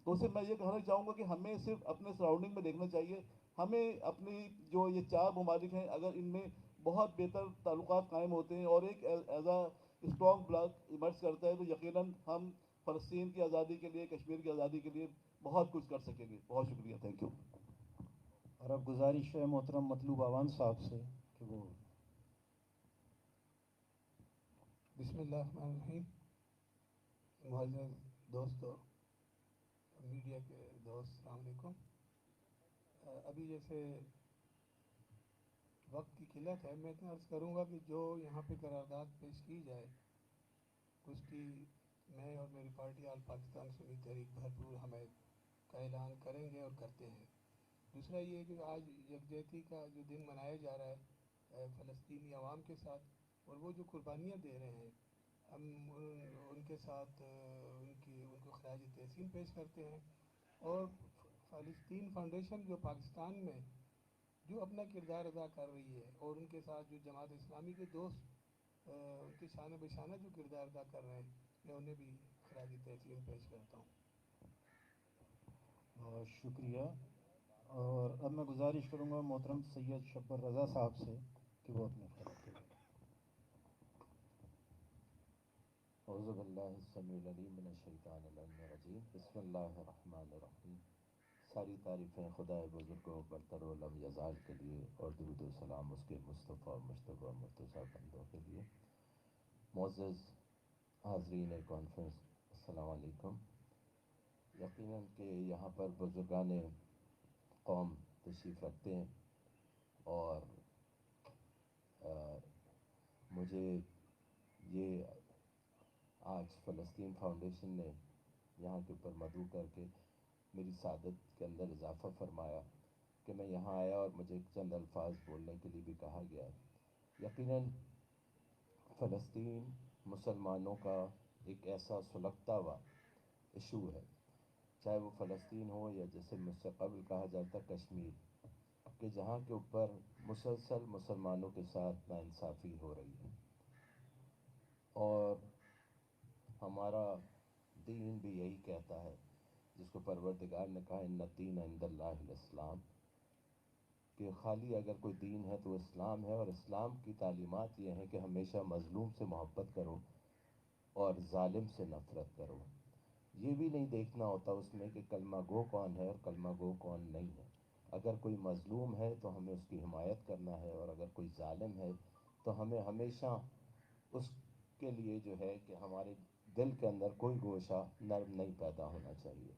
تو صرف میں یہ کہنا چاہوں گا کہ ہمیں صرف اپنے سراؤنڈنگ میں دیکھنا چاہیے. ہمیں اپنی جو یہ 4 ممالک ہیں، اگر ان میں بہت بہتر تعلقات قائم ہوتے ہیں اور ایک as a strong block emerge کرتا ہے تو یقیناً ہم فلسطین کی آزادی کے لیے، کشمیر کی آزادی کے لیے بہت کچھ کر سکیں گے. بہت شکریہ، تھینک یو. اور اب گزارش ہے محترم مطلوب آوان صاحب سے کہ وہ بسم اللہ الرحمن الرحیم. معزز دوستو، میڈیا کے دوست، السلام علیکم. ابھی جیسے وقت کی قلت ہے، میں اتنا عرض کروں گا کہ جو یہاں پہ قرارداد پیش کی جائے اس کی میں اور میری پارٹی آل پاکستان سنی تحریک بھرپور حمایت کا اعلان کریں گے اور کرتے ہیں. دوسرا یہ کہ آج یکجہتی کا جو دن منایا جا رہا ہے فلسطینی عوام کے ساتھ، اور وہ جو قربانیاں دے رہے ہیں، ہم ان کے ساتھ ان کو خراج تحسین پیش کرتے ہیں. اور فلسطین فاؤنڈیشن جو پاکستان میں جو اپنا کردار ادا کر رہی ہے، اور ان کے ساتھ جو جماعت اسلامی کے دوست ان کے شانہ بشانہ جو کردار ادا کر رہے ہیں، میں انہیں بھی خراج تحسین پیش کرتا ہوں. شکریہ. اور اب میں گزارش کروں گا محترم سید شبر رضا صاحب سے کہ وہ اپنے خطاب کریں. اعوذ باللہ السمیع العلیم من الشیطان الرجیم. بسم اللہ الرحمن الرحیم. ساری تعریفیں خدائے بزرگ و برتر و لم یزال کے لیے، اور درود و سلام اس کے مصطفیٰ مجتبیٰ اور مرتضیٰ بندوں کے لیے. معزز حاضرین کانفرنس، السلام علیکم. یقیناً کہ یہاں پر بزرگان قوم تشریف رکھتے ہیں اور مجھے یہ آج فلسطین فاؤنڈیشن نے یہاں کے اوپر مدعو کر کے میری سعادت کے اندر اضافہ فرمایا کہ میں یہاں آیا اور مجھے چند الفاظ بولنے کے لیے بھی کہا گیا ہے. یقیناً فلسطین مسلمانوں کا ایک ایسا سلگتا ہوا ایشو ہے، چاہے وہ فلسطین ہو یا جیسے مجھ سے قبل کہا جاتا کشمیر، کہ جہاں کے اوپر مسلسل مسلمانوں کے ساتھ ناانصافی ہو رہی ہے. اور ہمارا دین بھی یہی کہتا ہے، جس کو پروردگار نے کہا ان الدین عند اللہ الاسلام، کہ خالی اگر کوئی دین ہے تو اسلام ہے. اور اسلام کی تعلیمات یہ ہیں کہ ہمیشہ مظلوم سے محبت کرو اور ظالم سے نفرت کرو. یہ بھی نہیں دیکھنا ہوتا اس میں کہ کلمہ گو کون ہے اور کلمہ گو کون نہیں ہے. اگر کوئی مظلوم ہے تو ہمیں اس کی حمایت کرنا ہے، اور اگر کوئی ظالم ہے تو ہمیں ہمیشہ اس کے لیے جو ہے کہ ہمارے دل کے اندر کوئی گوشہ نرم نہیں پیدا ہونا چاہیے.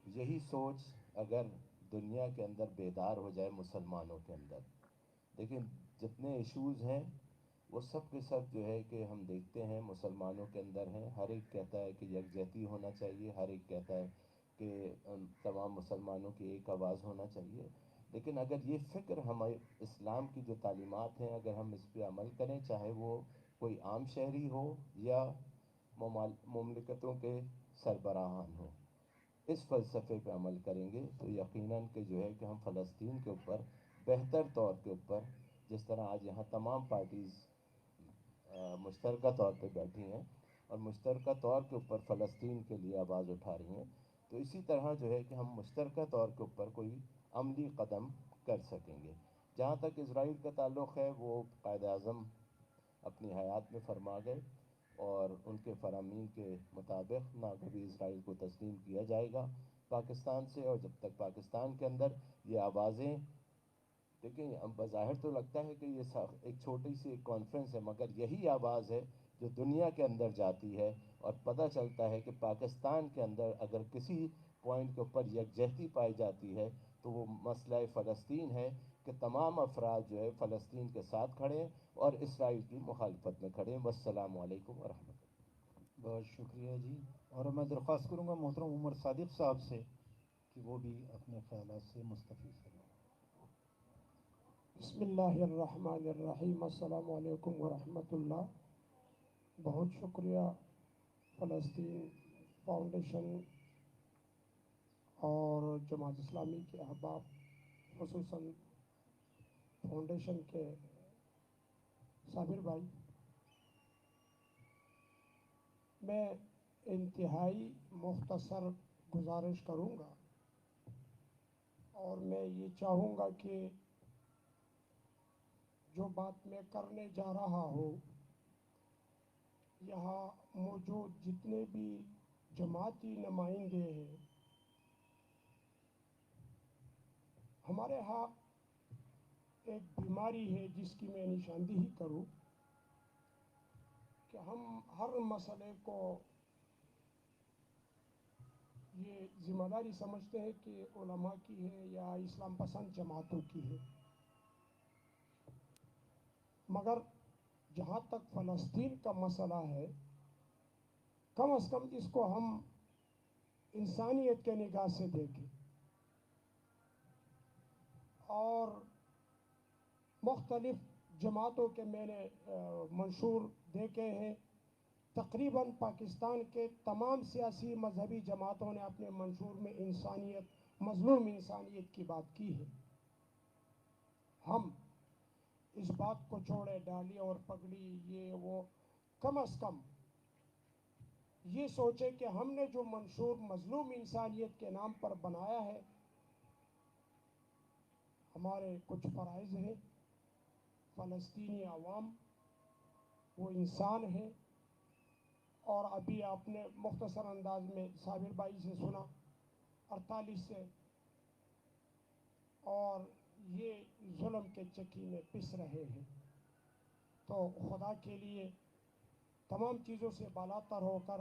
یہی سوچ اگر دنیا کے اندر بیدار ہو جائے مسلمانوں کے اندر، دیکھیں جتنے ایشوز ہیں وہ سب کے سب جو ہے کہ ہم دیکھتے ہیں مسلمانوں کے اندر ہیں. ہر ایک کہتا ہے کہ یکجہتی ہونا چاہیے، ہر ایک کہتا ہے کہ تمام مسلمانوں کی ایک آواز ہونا چاہیے. لیکن اگر یہ فکر ہمارے اسلام کی جو تعلیمات ہیں اگر ہم اس پہ عمل کریں، چاہے وہ کوئی عام شہری ہو یا مملکتوں کے سربراہان ہوں، اس فلسفے پہ عمل کریں گے تو یقیناً کہ جو ہے کہ ہم فلسطین کے اوپر بہتر طور کے اوپر، جس طرح آج یہاں تمام پارٹیز مشترکہ طور پہ بیٹھی ہیں اور مشترکہ طور کے اوپر فلسطین کے لیے آواز اٹھا رہی ہیں، تو اسی طرح جو ہے کہ ہم مشترکہ طور کے اوپر کوئی عملی قدم کر سکیں گے. جہاں تک اسرائیل کا تعلق ہے، وہ قائد اعظم اپنی حیات میں فرما گئے اور ان کے فرامین کے مطابق نہ کبھی اسرائیل کو تسلیم کیا جائے گا پاکستان سے. اور جب تک پاکستان کے اندر یہ آوازیں، دیکھیں بظاہر تو لگتا ہے کہ یہ ایک چھوٹی سی ایک کانفرنس ہے، مگر یہی آواز ہے جو دنیا کے اندر جاتی ہے اور پتہ چلتا ہے کہ پاکستان کے اندر اگر کسی پوائنٹ کے اوپر یکجہتی پائی جاتی ہے تو وہ مسئلہ فلسطین ہے، کہ تمام افراد جو ہے فلسطین کے ساتھ کھڑے ہیں اور اسرائیل کی مخالفت میں کھڑے ہیں. والسلام علیکم ورحمۃ اللہ. بہت شکریہ جی. اور میں درخواست کروں گا محترم عمر صادق صاحب سے کہ وہ بھی اپنے خیالات سے مستفیض کریں. بسم اللہ الرحمن الرحیم. السلام علیکم ورحمۃ اللہ. بہت شکریہ فلسطین فاؤنڈیشن اور جماعت اسلامی کے احباب، خصوصاً فاؤنڈیشن کے صابر بھائی. میں انتہائی مختصر گزارش کروں گا اور میں یہ چاہوں گا کہ جو بات میں کرنے جا رہا ہوں، یہاں موجود جتنے بھی جماعتی نمائندے ہیں، ہمارے ہاں ایک بیماری ہے جس کی میں نشاندہی کروں کہ ہم ہر مسئلے کو یہ ذمہ داری سمجھتے ہیں کہ علماء کی ہے یا اسلام پسند جماعتوں کی ہے. مگر جہاں تک فلسطین کا مسئلہ ہے، کم از کم اس کو ہم انسانیت کے نگاہ سے دیکھیں. اور مختلف جماعتوں کے میں نے منشور دیکھے ہیں. تقریباً پاکستان کے تمام سیاسی مذہبی جماعتوں نے اپنے منشور میں انسانیت، مظلوم انسانیت کی بات کی ہے. ہم اس بات کو چھوڑے ڈالی اور پگڑی یہ وہ، کم از کم یہ سوچے کہ ہم نے جو منشور مظلوم انسانیت کے نام پر بنایا ہے، ہمارے کچھ فرائض ہیں. فلسطینی عوام وہ انسان ہے، اور ابھی آپ نے مختصر انداز میں صابر بھائی سے سنا 48 سے، اور یہ ظلم کے چکی میں پس رہے ہیں. تو خدا کے لیے تمام چیزوں سے بالاتر ہو کر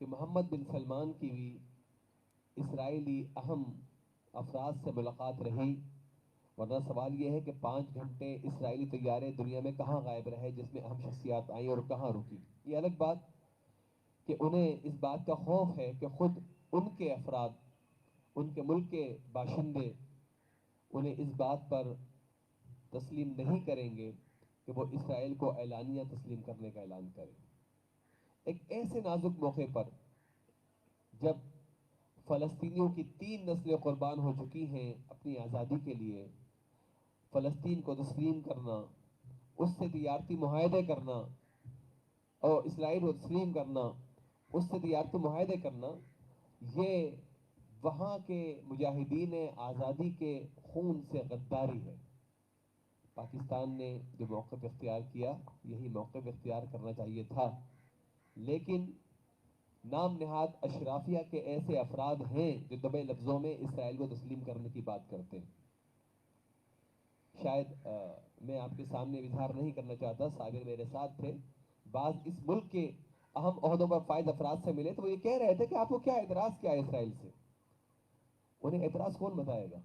کہ محمد بن سلمان کی بھی اسرائیلی اہم افراد سے ملاقات رہی، ورنہ سوال یہ ہے کہ 5 گھنٹے اسرائیلی طیارے دنیا میں کہاں غائب رہے جس میں اہم شخصیات آئیں اور کہاں رکی. یہ الگ بات کہ انہیں اس بات کا خوف ہے کہ خود ان کے افراد، ان کے ملک کے باشندے انہیں اس بات پر تسلیم نہیں کریں گے کہ وہ اسرائیل کو اعلانیہ تسلیم کرنے کا اعلان کریں. ایک ایسے نازک موقع پر جب فلسطینیوں کی 3 نسلیں قربان ہو چکی ہیں اپنی آزادی کے لیے، فلسطین کو تسلیم کرنا، اس سے تجارتی معاہدے کرنا، اور اسرائیل کو تسلیم کرنا، اس سے تجارتی معاہدے کرنا، یہ وہاں کے مجاہدین آزادی کے خون سے غداری ہے. پاکستان نے جو موقف اختیار کیا یہی موقف اختیار کرنا چاہیے تھا، لیکن نام نہاد اشرافیہ کے ایسے افراد ہیں جو دبے لفظوں میں اسرائیل کو تسلیم کرنے کی بات کرتے ہیں. شاید میں آپ کے سامنے اظہار نہیں کرنا چاہتا، صابر میرے ساتھ تھے، بعض اس ملک کے اہم عہدوں پر فائز افراد سے ملے تو وہ یہ کہہ رہے تھے کہ آپ کو کیا اعتراض کیا ہے اسرائیل سے. انہیں اعتراض کون بتائے گا،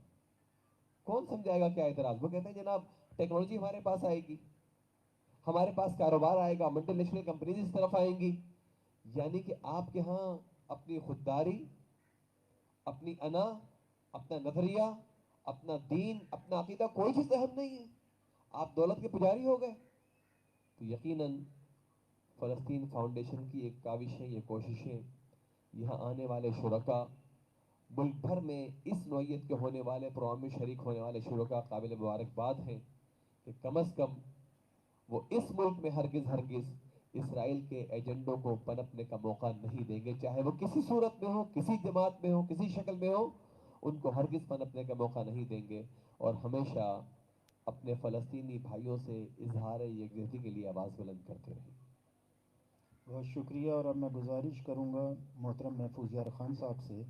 کون سمجھائے گا کیا اعتراض؟ وہ کہتے ہیں جناب ٹیکنالوجی ہمارے پاس آئے گی، ہمارے پاس کاروبار آئے گا، ملٹی نیشنل کمپنیز اس طرف آئیں گی. یعنی کہ آپ کے ہاں اپنی خودداری، اپنی انا، اپنا نظریہ، اپنا دین، اپنا عقیدہ کوئی چیز اہم نہیں ہے، آپ دولت کے پجاری ہو گئے. تو یقیناً فلسطین فاؤنڈیشن کی ایک کاوشیں، یہ کوششیں، یہاں آنے والے شرکاء، ملک بھر میں اس نوعیت کے ہونے والے پروگرام میں شریک ہونے والے شرکاء قابل مبارکباد ہیں کہ کم از کم وہ اس ملک میں ہرگز اسرائیل کے ایجنڈوں کو پنپنے کا موقع نہیں دیں گے، چاہے وہ کسی صورت میں ہو، کسی جماعت میں ہو، کسی شکل میں ہو، ان کو ہرگز پنپنے کا موقع نہیں دیں گے، اور ہمیشہ اپنے فلسطینی بھائیوں سے اظہار یکجہتی کے لیے آواز بلند کرتے رہیں. بہت شکریہ. اور اب میں گزارش کروں گا محترم محفوظ یار خان صاحب سے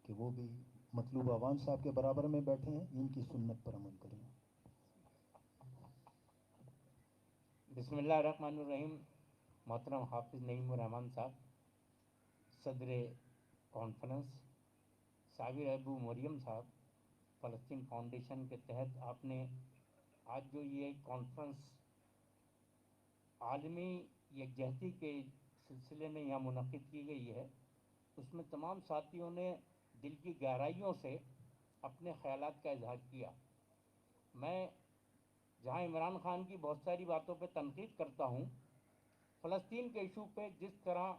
کہ وہ بھی مطلوب عوام صاحب کے برابر میں بیٹھے ہیں، ان کی سنت پر عمل کریں. بسم اللہ الرحمن الرحیم. محترم حافظ نعیم الرحمان صاحب، صدر کانفرنس، صابر ابو مریم صاحب، فلسطین فاؤنڈیشن کے تحت آپ نے آج جو یہ کانفرنس عالمی یکجہتی کے سلسلے میں یہاں منعقد کی گئی ہے، اس میں تمام ساتھیوں نے دل کی گہرائیوں سے اپنے خیالات کا اظہار کیا. میں جہاں عمران خان کی بہت ساری باتوں پہ تنقید کرتا ہوں، فلسطین کے ایشو پہ جس طرح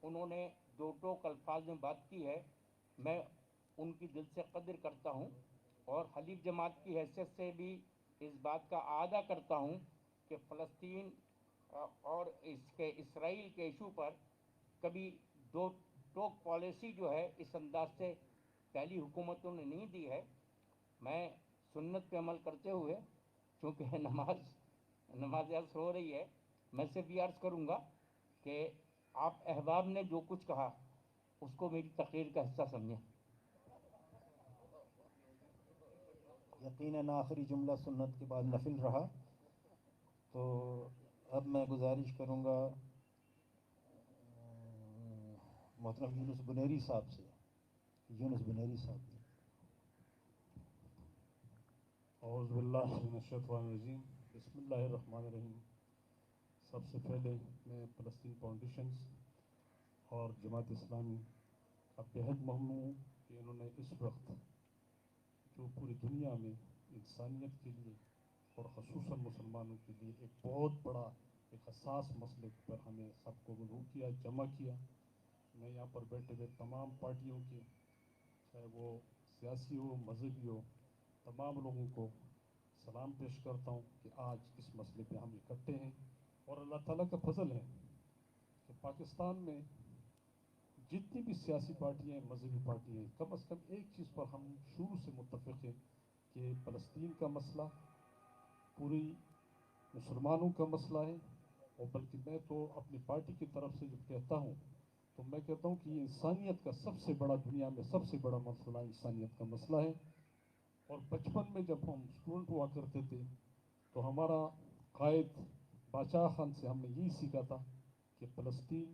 انہوں نے دو ٹوک الفاظ میں بات کی ہے، میں ان کی دل سے قدر کرتا ہوں، اور حلیف جماعت کی حیثیت سے بھی اس بات کا اعادہ کرتا ہوں کہ فلسطین اور اس کے اسرائیل کے ایشو پر کبھی دو ٹوک پالیسی جو ہے اس انداز سے پہلی حکومتوں نے نہیں دی ہے. میں سنت پہ عمل کرتے ہوئے، چونکہ نماز عصر ہو رہی ہے، میں صرف یہ عرض کروں گا کہ آپ احباب نے جو کچھ کہا اس کو میری تقریر کا حصہ سمجھیں. یقیناً آخری جملہ سنت کے بعد نفل رہا. تو اب میں گزارش کروں گا محترم یونس بنیری صاحب سے. یونس بنیری صاحب. اعوذ باللہ من الشیطان الرجیم، بسم اللہ الرحمن الرحیم. سب سے پہلے میں فلسطین فاؤنڈیشنز اور جماعت اسلامی کا بہت ممنون ہوں کہ انہوں نے اس وقت جو پوری دنیا میں انسانیت کے لیے اور خصوصاً مسلمانوں کے لیے ایک بہت بڑا ایک حساس مسئلے پر ہمیں سب کو مدعو کیا، جمع کیا. میں یہاں پر بیٹھے ہوئے تمام پارٹیوں کے، چاہے وہ سیاسی ہو، مذہبی ہو، تمام لوگوں کو سلام پیش کرتا ہوں کہ آج اس مسئلے پہ ہم اکٹھے ہیں. اور اللہ تعالیٰ کا فضل ہے کہ پاکستان میں جتنی بھی سیاسی پارٹیاں ہیں، مذہبی پارٹیاں ہیں، کم از کم ایک چیز پر ہم شروع سے متفق ہیں کہ فلسطین کا مسئلہ پوری مسلمانوں کا مسئلہ ہے. اور بلکہ میں تو اپنی پارٹی کی طرف سے جب کہتا ہوں تو میں کہتا ہوں کہ یہ انسانیت کا سب سے بڑا، دنیا میں سب سے بڑا مسئلہ انسانیت کا مسئلہ ہے. اور بچپن میں جب ہم اسٹوڈنٹ ہوا کرتے تھے تو ہمارا قائد باچا خان سے ہم نے یہی سیکھا تھا کہ فلسطین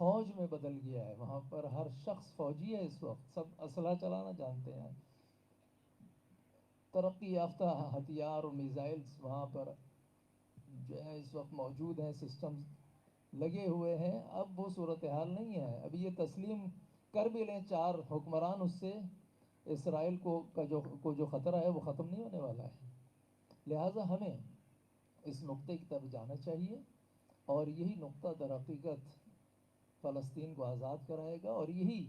فوج میں بدل گیا ہے. وہاں پر ہر شخص فوجی ہے اس وقت، سب اسلحہ چلانا جانتے ہیں. ترقی یافتہ ہتھیار اور میزائلس وہاں پر جو ہے اس وقت موجود ہیں، سسٹمز لگے ہوئے ہیں. اب وہ صورتحال نہیں ہے. ابھی یہ تسلیم کر بھی لیں 4 حکمران، اس سے اسرائیل کو جو خطرہ ہے وہ ختم نہیں ہونے والا ہے. لہٰذا ہمیں اس نقطے کی طرف جانا چاہیے، اور یہی نقطہ در حقیقت فلسطین کو آزاد کرائے گا. اور یہی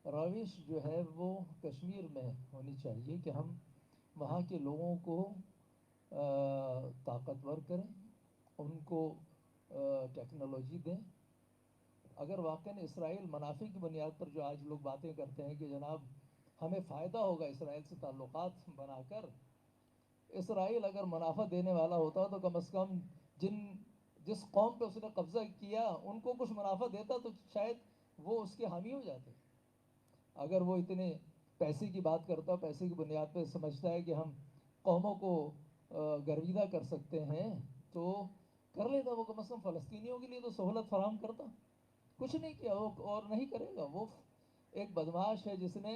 روش جو ہے وہ کشمیر میں ہونی چاہیے کہ ہم وہاں کے لوگوں کو طاقتور کریں، ان کو ٹیکنالوجی دیں. اگر واقعاً اسرائیل منافع کی بنیاد پر جو آج لوگ باتیں کرتے ہیں کہ جناب ہمیں فائدہ ہوگا اسرائیل سے تعلقات بنا کر، اسرائیل اگر منافع دینے والا ہوتا تو کم از کم جس قوم پہ اس نے قبضہ کیا ان کو کچھ منافع دیتا تو شاید وہ اس کے حامی ہو جاتے. اگر وہ اتنے پیسے کی بات کرتا، پیسے کی بنیاد پہ سمجھتا ہے کہ ہم قوموں کو گرویدہ کر سکتے ہیں تو کر لیتا. وہ کم از کم فلسطینیوں کے لیے تو سہولت فراہم کرتا. کچھ نہیں کیا وہ، اور نہیں کرے گا. وہ ایک بدماش ہے جس نے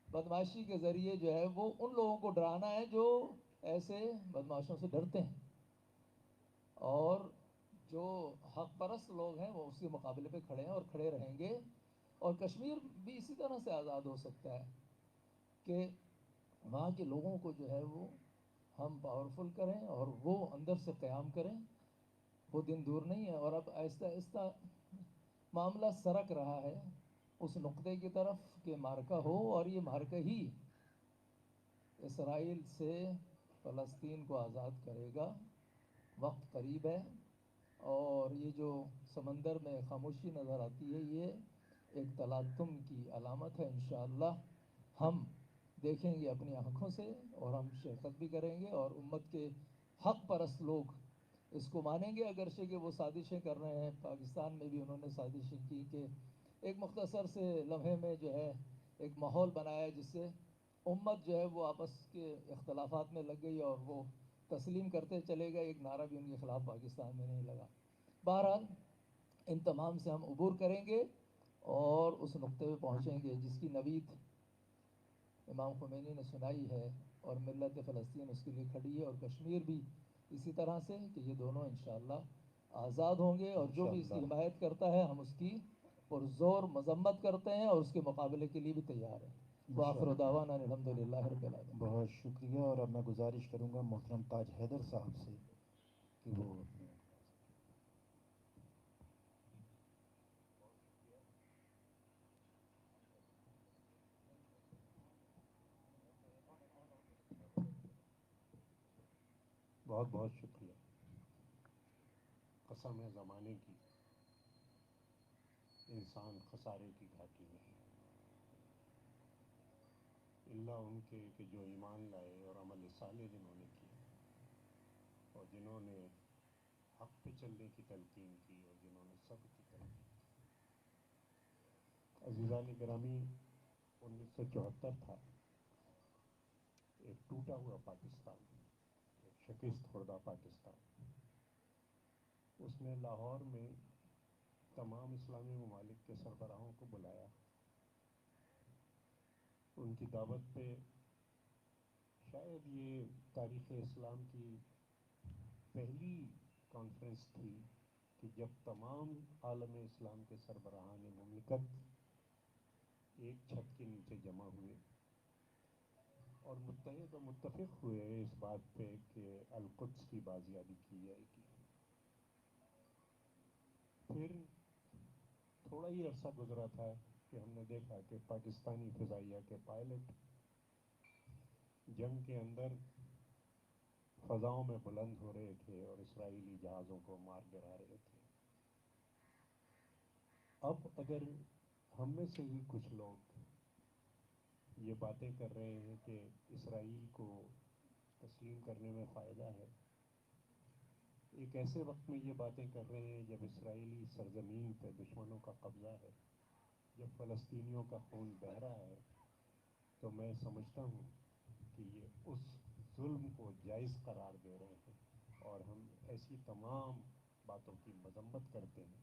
بدماشی کے ذریعے جو ہے وہ ان لوگوں کو ڈرانا ہے جو ایسے بدماشوں سے ڈرتے ہیں، اور جو حق پرست لوگ ہیں وہ اس کے مقابلے پہ کھڑے ہیں اور کھڑے رہیں گے. اور کشمیر بھی اسی طرح سے آزاد ہو سکتا ہے کہ وہاں کے لوگوں کو جو ہے وہ ہم پاورفل کریں اور وہ اندر سے قیام کریں. وہ دن دور نہیں ہے. اور اب آہستہ آہستہ معاملہ سرک رہا ہے اس نقطے کی طرف کہ مارکہ ہو، اور یہ مارکہ ہی اسرائیل سے فلسطین کو آزاد کرے گا. وقت قریب ہے، اور یہ جو سمندر میں خاموشی نظر آتی ہے یہ ایک تلاطم کی علامت ہے. انشاءاللہ ہم دیکھیں گے اپنی آنکھوں سے، اور ہم شرکت بھی کریں گے، اور امت کے حق پرست لوگ اس کو مانیں گے. اگرچہ کہ وہ سازشیں کر رہے ہیں، پاکستان میں بھی انہوں نے سازشیں کی کہ ایک مختصر سے لمحے میں جو ہے ایک ماحول بنایا جس سے امت جو ہے وہ آپس کے اختلافات میں لگ گئی اور وہ تسلیم کرتے چلے گئے. ایک نعرہ بھی ان کے خلاف پاکستان میں نہیں لگا. بہرحال ان تمام سے ہم عبور کریں گے اور اس نقطے پہ پہنچیں گے جس کی نوید امام خمینی نے سنائی ہے، اور ملت فلسطین اس کے لیے کھڑی ہے، اور کشمیر بھی اسی طرح سے کہ یہ دونوں انشاءاللہ آزاد ہوں گے. اور جو بھی اس کی حمایت کرتا ہے ہم اس کی پرزور مذمت کرتے ہیں اور اس کے مقابلے کے لیے بھی تیار ہیں. وآخر دعوانا الحمدللہ رب العالمین. بہت شکریہ. اور اب میں گزارش کروں گا محترم تاج حیدر صاحب سے کہ وہ بہت بہت شکریہ. قسم ہے زمانے کی، انسان خسارے کی گھاٹی میں ہے، اللہ ان کے کہ جو ایمان لائے اور عمل صالح جنہوں نے کیا، اور جنہوں نے حق پہ چلنے کی تلقین کی، اور جنہوں نے صبر کی تلقین کی. عزیزان گرامی، 1974 تھا، ایک ٹوٹا ہوا پاکستان، ایک شکست خوردہ پاکستان. اس نے لاہور میں تمام اسلامی ممالک کے سربراہوں کو بلایا. ان کی دعوت پہ شاید یہ تاریخ اسلام کی پہلی کانفرنس تھی کہ جب تمام عالم اسلام کے سربراہان مملکت ایک چھت کے نیچے جمع ہوئے اور متحد و متفق ہوئے اس بات پہ کہ القدس کی بازیابی کی جائے گی. پھر تھوڑا ہی عرصہ گزرا تھا کہ ہم نے دیکھا کہ پاکستانی فضائیہ کے پائلٹ جنگ کے اندر فضاؤں میں بلند ہو رہے تھے اور اسرائیلی جہازوں کو مار گرا رہے تھے. اب اگر ہم میں سے ہی کچھ لوگ یہ باتیں کر رہے ہیں کہ اسرائیل کو تسلیم کرنے میں فائدہ ہے، ایک ایسے وقت میں یہ باتیں کر رہے ہیں جب اسرائیلی سرزمین پہ دشمنوں کا قبضہ ہے، جب فلسطینیوں کا خون بہہ رہا ہے، تو میں سمجھتا ہوں کہ یہ اس ظلم کو جائز قرار دے رہے ہیں. اور ہم ایسی تمام باتوں کی مذمت کرتے ہیں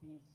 30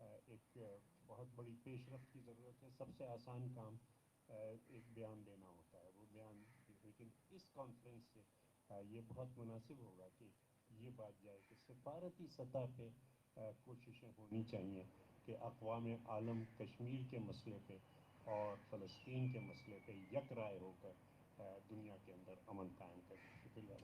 ایک بہت بڑی پیش رفت کی ضرورت ہے. سب سے آسان کام ایک بیان دینا ہوتا ہے، وہ بیان، لیکن اس کانفرنس سے یہ بہت مناسب ہوگا کہ یہ بات جائے کہ سفارتی سطح پہ کوششیں ہونی چاہیے کہ اقوام عالم کشمیر کے مسئلے پہ اور فلسطین کے مسئلے پہ یک رائے ہو کر دنیا کے اندر امن قائم کریں. شکریہ.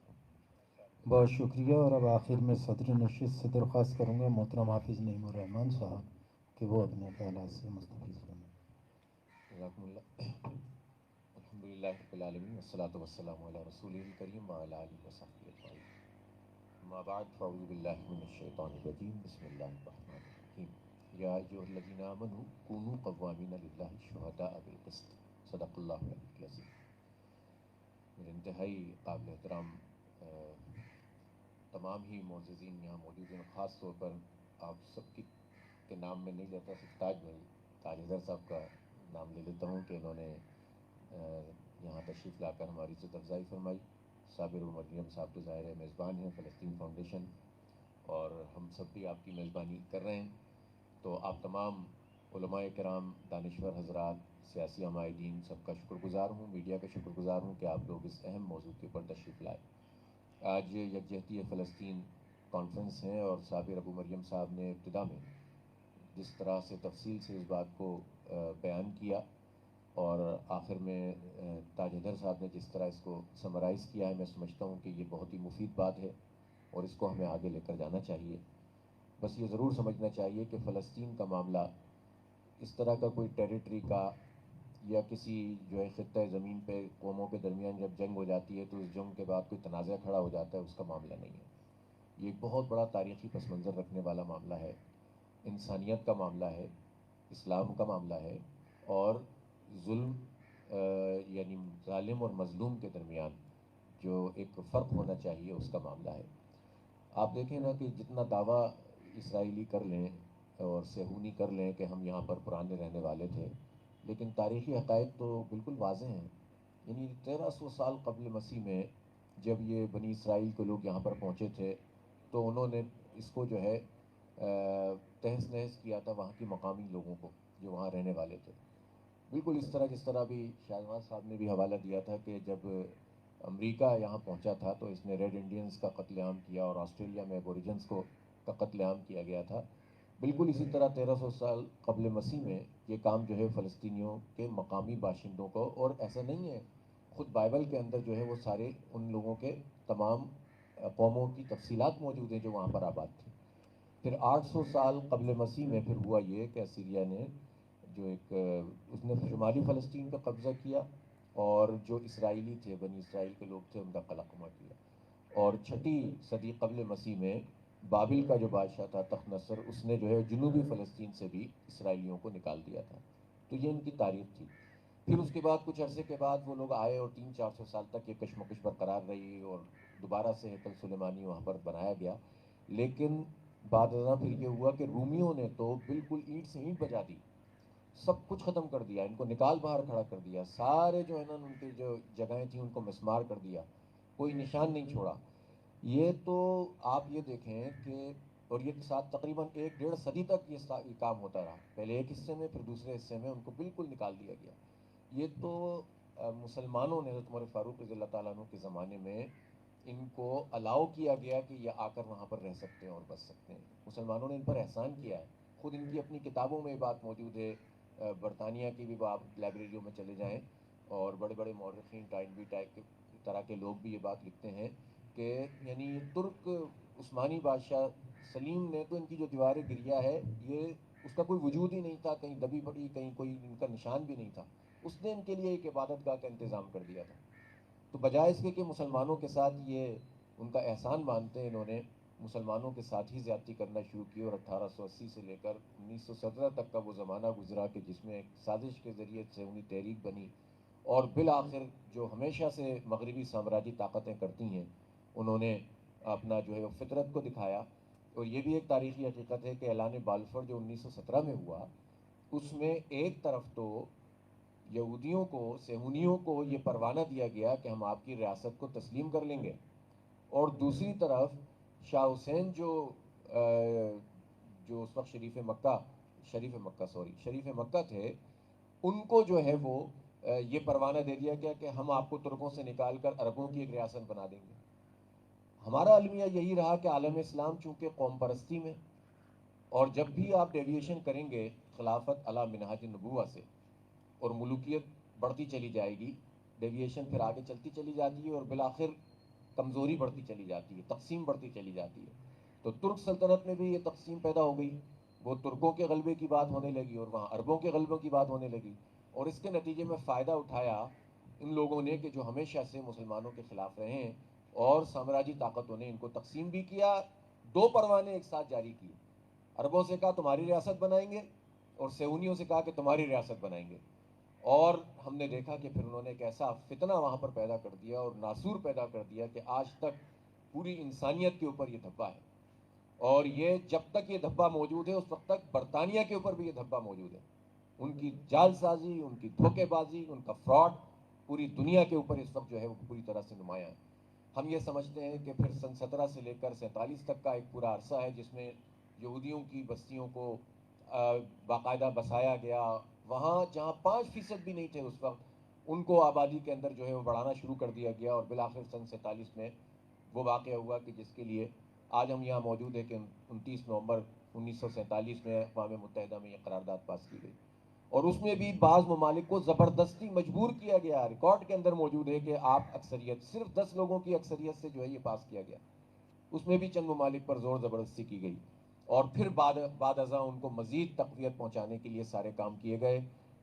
بہت شکریہ. اور اب آخر میں صدر نشست سے درخواست کروں گا محترم حافظ نعیم الرحمان صاحب کہ وہ اپنے خیالات سے مستفیض بنیں. جزاکم اللہ. الحمدللہ رب العالمین والصلاۃ والسلام علی رسول الکریم وعلی آلہ وصحبہ اجمعین. اما بعد فاعوذ باللہ من الشیطان الرجیم. بسم اللہ الرحمن الرحیم. یا ایھا الذین آمنوا کونوا قوامین للہ شہداء بالقسط. صدق اللہ العلی العظیم. میرے انتہائی قابل احترام تمام ہی معززین یہاں موجود ہیں، خاص طور پر آپ سب کے نام میں نہیں لیتا، صرف تاج حیدر صاحب کا نام لے لیتا ہوں کہ انہوں نے یہاں تشریف لا کر ہماری عزت افزائی فرمائی. صابر و مریم صاحب تو ظاہر ہے میزبان ہیں فلسطین فاؤنڈیشن، اور ہم سب بھی آپ کی میزبانی کر رہے ہیں. تو آپ تمام علماء کرام، دانشور حضرات، سیاسی عمائدین، سب کا شکر گزار ہوں، میڈیا کا شکر گزار ہوں کہ آپ لوگ اس اہم موضوع کے اوپر تشریف لائے. آج یکجہتی فلسطین کانفرنس ہے، اور صابر ابو مریم صاحب نے ابتدا میں جس طرح سے تفصیل سے اس بات کو بیان کیا، اور آخر میں تاج حیدر صاحب نے جس طرح اس کو سمرائز کیا ہے، میں سمجھتا ہوں کہ یہ بہت ہی مفید بات ہے اور اس کو ہمیں آگے لے کر جانا چاہیے. بس یہ ضرور سمجھنا چاہیے کہ فلسطین کا معاملہ اس طرح کا کوئی ٹیریٹری کا یا کسی جو ہے خطہ زمین پہ قوموں کے درمیان جب جنگ ہو جاتی ہے تو اس جنگ کے بعد کوئی تنازع کھڑا ہو جاتا ہے، اس کا معاملہ نہیں ہے. یہ ایک بہت بڑا تاریخی پس منظر رکھنے والا معاملہ ہے، انسانیت کا معاملہ ہے، اسلام کا معاملہ ہے، اور ظلم یعنی ظالم اور مظلوم کے درمیان جو ایک فرق ہونا چاہیے اس کا معاملہ ہے. آپ دیکھیں نا کہ جتنا دعویٰ اسرائیلی کر لیں اور صہیونی کر لیں کہ ہم یہاں پر پرانے رہنے والے تھے، لیکن تاریخی حقائق تو بالکل واضح ہیں. یعنی 1300 سال قبل مسیح میں جب یہ بنی اسرائیل کے لوگ یہاں پر پہنچے تھے تو انہوں نے اس کو جو ہے تہس نہس کیا تھا وہاں کی مقامی لوگوں کو جو وہاں رہنے والے تھے. بالکل اس طرح جس طرح بھی شاہنواز صاحب نے بھی حوالہ دیا تھا کہ جب امریکہ یہاں پہنچا تھا تو اس نے ریڈ انڈینز کا قتل عام کیا اور آسٹریلیا میں ایبوریجنز کا قتل عام کیا گیا تھا. بالکل اسی طرح 1300 سال قبل مسیح میں یہ کام جو ہے فلسطینیوں کے مقامی باشندوں کو، اور ایسا نہیں ہے، خود بائبل کے اندر جو ہے وہ سارے ان لوگوں کے تمام قوموں کی تفصیلات موجود ہیں جو وہاں پر آباد تھے. پھر 800 سال قبل مسیح میں پھر ہوا یہ کہ اسیریا نے جو اس نے شمالی فلسطین کا قبضہ کیا، اور جو اسرائیلی تھے، بنی اسرائیل کے لوگ تھے، ان کا قلقمہ کیا. اور 6 صدی قبل مسیح میں بابل کا جو بادشاہ تھا تخت نصر، اس نے جو ہے جنوبی فلسطین سے بھی اسرائیلیوں کو نکال دیا تھا. تو یہ ان کی تاریخ تھی. پھر اس کے بعد کچھ عرصے کے بعد وہ لوگ آئے اور 300-400 سال تک یہ کشمکش برقرار رہی، اور دوبارہ سے ہیکل سلیمانی وہاں پر بنایا گیا. لیکن بعد ازاں پھر یہ ہوا کہ رومیوں نے تو بالکل اینٹ سے اینٹ بجا دی، سب کچھ ختم کر دیا، ان کو نکال باہر کھڑا کر دیا، سارے جو ہے نا ان کی جو جگہیں تھیں ان کو مسمار کر دیا، کوئی نشان نہیں چھوڑا. یہ تو آپ یہ دیکھیں کہ، اور یہ ساتھ تقریباً 1-1.5 صدی تک یہ کام ہوتا رہا. پہلے ایک حصے میں، پھر دوسرے حصے میں ان کو بالکل نکال دیا گیا. یہ تو مسلمانوں نے حضرت عمر فاروق رضی اللہ تعالیٰ عنہ کے زمانے میں ان کو الاؤ کیا گیا کہ یہ آ کر وہاں پر رہ سکتے ہیں اور بس سکتے ہیں. مسلمانوں نے ان پر احسان کیا ہے. خود ان کی اپنی کتابوں میں یہ بات موجود ہے. برطانیہ کی بھی آپ لائبریریوں میں چلے جائیں اور بڑے بڑے مورخین ٹائنبی ٹائپ کے طرح کے لوگ بھی یہ بات لکھتے ہیں کہ یعنی ترک عثمانی بادشاہ سلیم نے تو ان کی جو دیوار گریا ہے، یہ اس کا کوئی وجود ہی نہیں تھا، کہیں دبی پڑی، کہیں کوئی ان کا نشان بھی نہیں تھا. اس نے ان کے لیے ایک عبادت گاہ کا انتظام کر دیا تھا. تو بجائے اس کے کہ مسلمانوں کے ساتھ یہ ان کا احسان مانتے ہیں، انہوں نے مسلمانوں کے ساتھ ہی زیادتی کرنا شروع کی. اور 1880 سے لے کر 1917 تک کا وہ زمانہ گزرا کہ جس میں ایک سازش کے ذریعے صہیونی تحریک بنی، اور بالآخر جو ہمیشہ سے مغربی سامراجی طاقتیں کرتی ہیں، انہوں نے اپنا جو ہے فطرت کو دکھایا. اور یہ بھی ایک تاریخی حقیقت ہے کہ اعلان بالفور جو 1917 میں ہوا، اس میں ایک طرف تو یہودیوں کو، صہیونیوں کو یہ پروانہ دیا گیا کہ ہم آپ کی ریاست کو تسلیم کر لیں گے، اور دوسری طرف شاہ حسین جو اس وقت شریف مکہ شریف مکہ تھے، ان کو جو ہے وہ یہ پروانہ دے دیا گیا کہ ہم آپ کو ترکوں سے نکال کر عربوں کی ایک ریاست بنا دیں گے۔ ہمارا المیہ یہی رہا کہ عالم اسلام چونکہ قوم پرستی میں، اور جب بھی آپ ڈیویشن کریں گے خلافت علی منہاج النبوہ سے اور ملوکیت بڑھتی چلی جائے گی، ڈیویشن پھر آگے چلتی چلی جاتی ہے اور بالآخر کمزوری بڑھتی چلی جاتی ہے، تقسیم بڑھتی چلی جاتی ہے۔ تو ترک سلطنت میں بھی یہ تقسیم پیدا ہو گئی، وہ ترکوں کے غلبے کی بات ہونے لگی اور وہاں عربوں کے غلبوں کی بات ہونے لگی، اور اس کے نتیجے میں فائدہ اٹھایا ان لوگوں نے کہ جو ہمیشہ سے مسلمانوں کے خلاف رہے ہیں، اور سامراجی طاقتوں نے ان کو تقسیم بھی کیا۔ 2 پروانے ایک ساتھ جاری کیے، عربوں سے کہا تمہاری ریاست بنائیں گے اور سیونیوں سے کہا کہ تمہاری ریاست بنائیں گے، اور ہم نے دیکھا کہ پھر انہوں نے ایک ایسا فتنہ وہاں پر پیدا کر دیا اور ناسور پیدا کر دیا کہ آج تک پوری انسانیت کے اوپر یہ دھبا ہے، اور یہ جب تک یہ دھبا موجود ہے اس وقت تک برطانیہ کے اوپر بھی یہ دھبا موجود ہے۔ ان کی جال سازی، ان کی دھوکے بازی، ان کا فراڈ پوری دنیا کے اوپر اس وقت جو ہے وہ پوری طرح سے نمایاں ہے۔ ہم یہ سمجھتے ہیں کہ پھر سن 17 سے لے کر 47 تک کا ایک پورا عرصہ ہے جس میں یہودیوں کی بستیوں کو باقاعدہ بسایا گیا، وہاں جہاں 5% بھی نہیں تھے اس وقت، ان کو آبادی کے اندر جو ہے وہ بڑھانا شروع کر دیا گیا، اور بالآخر سن 47 میں وہ واقعہ ہوا کہ جس کے لیے آج ہم یہاں موجود ہیں کہ 29 نومبر 1947 میں اقوام متحدہ میں یہ قرارداد پاس کی گئی، اور اس میں بھی بعض ممالک کو زبردستی مجبور کیا گیا۔ ریکارڈ کے اندر موجود ہے کہ آپ اکثریت، صرف 10 لوگوں کی اکثریت سے جو ہے یہ پاس کیا گیا، اس میں بھی چند ممالک پر زور زبردستی کی گئی، اور پھر بعد ازاں ان کو مزید تقویت پہنچانے کے لیے سارے کام کیے گئے۔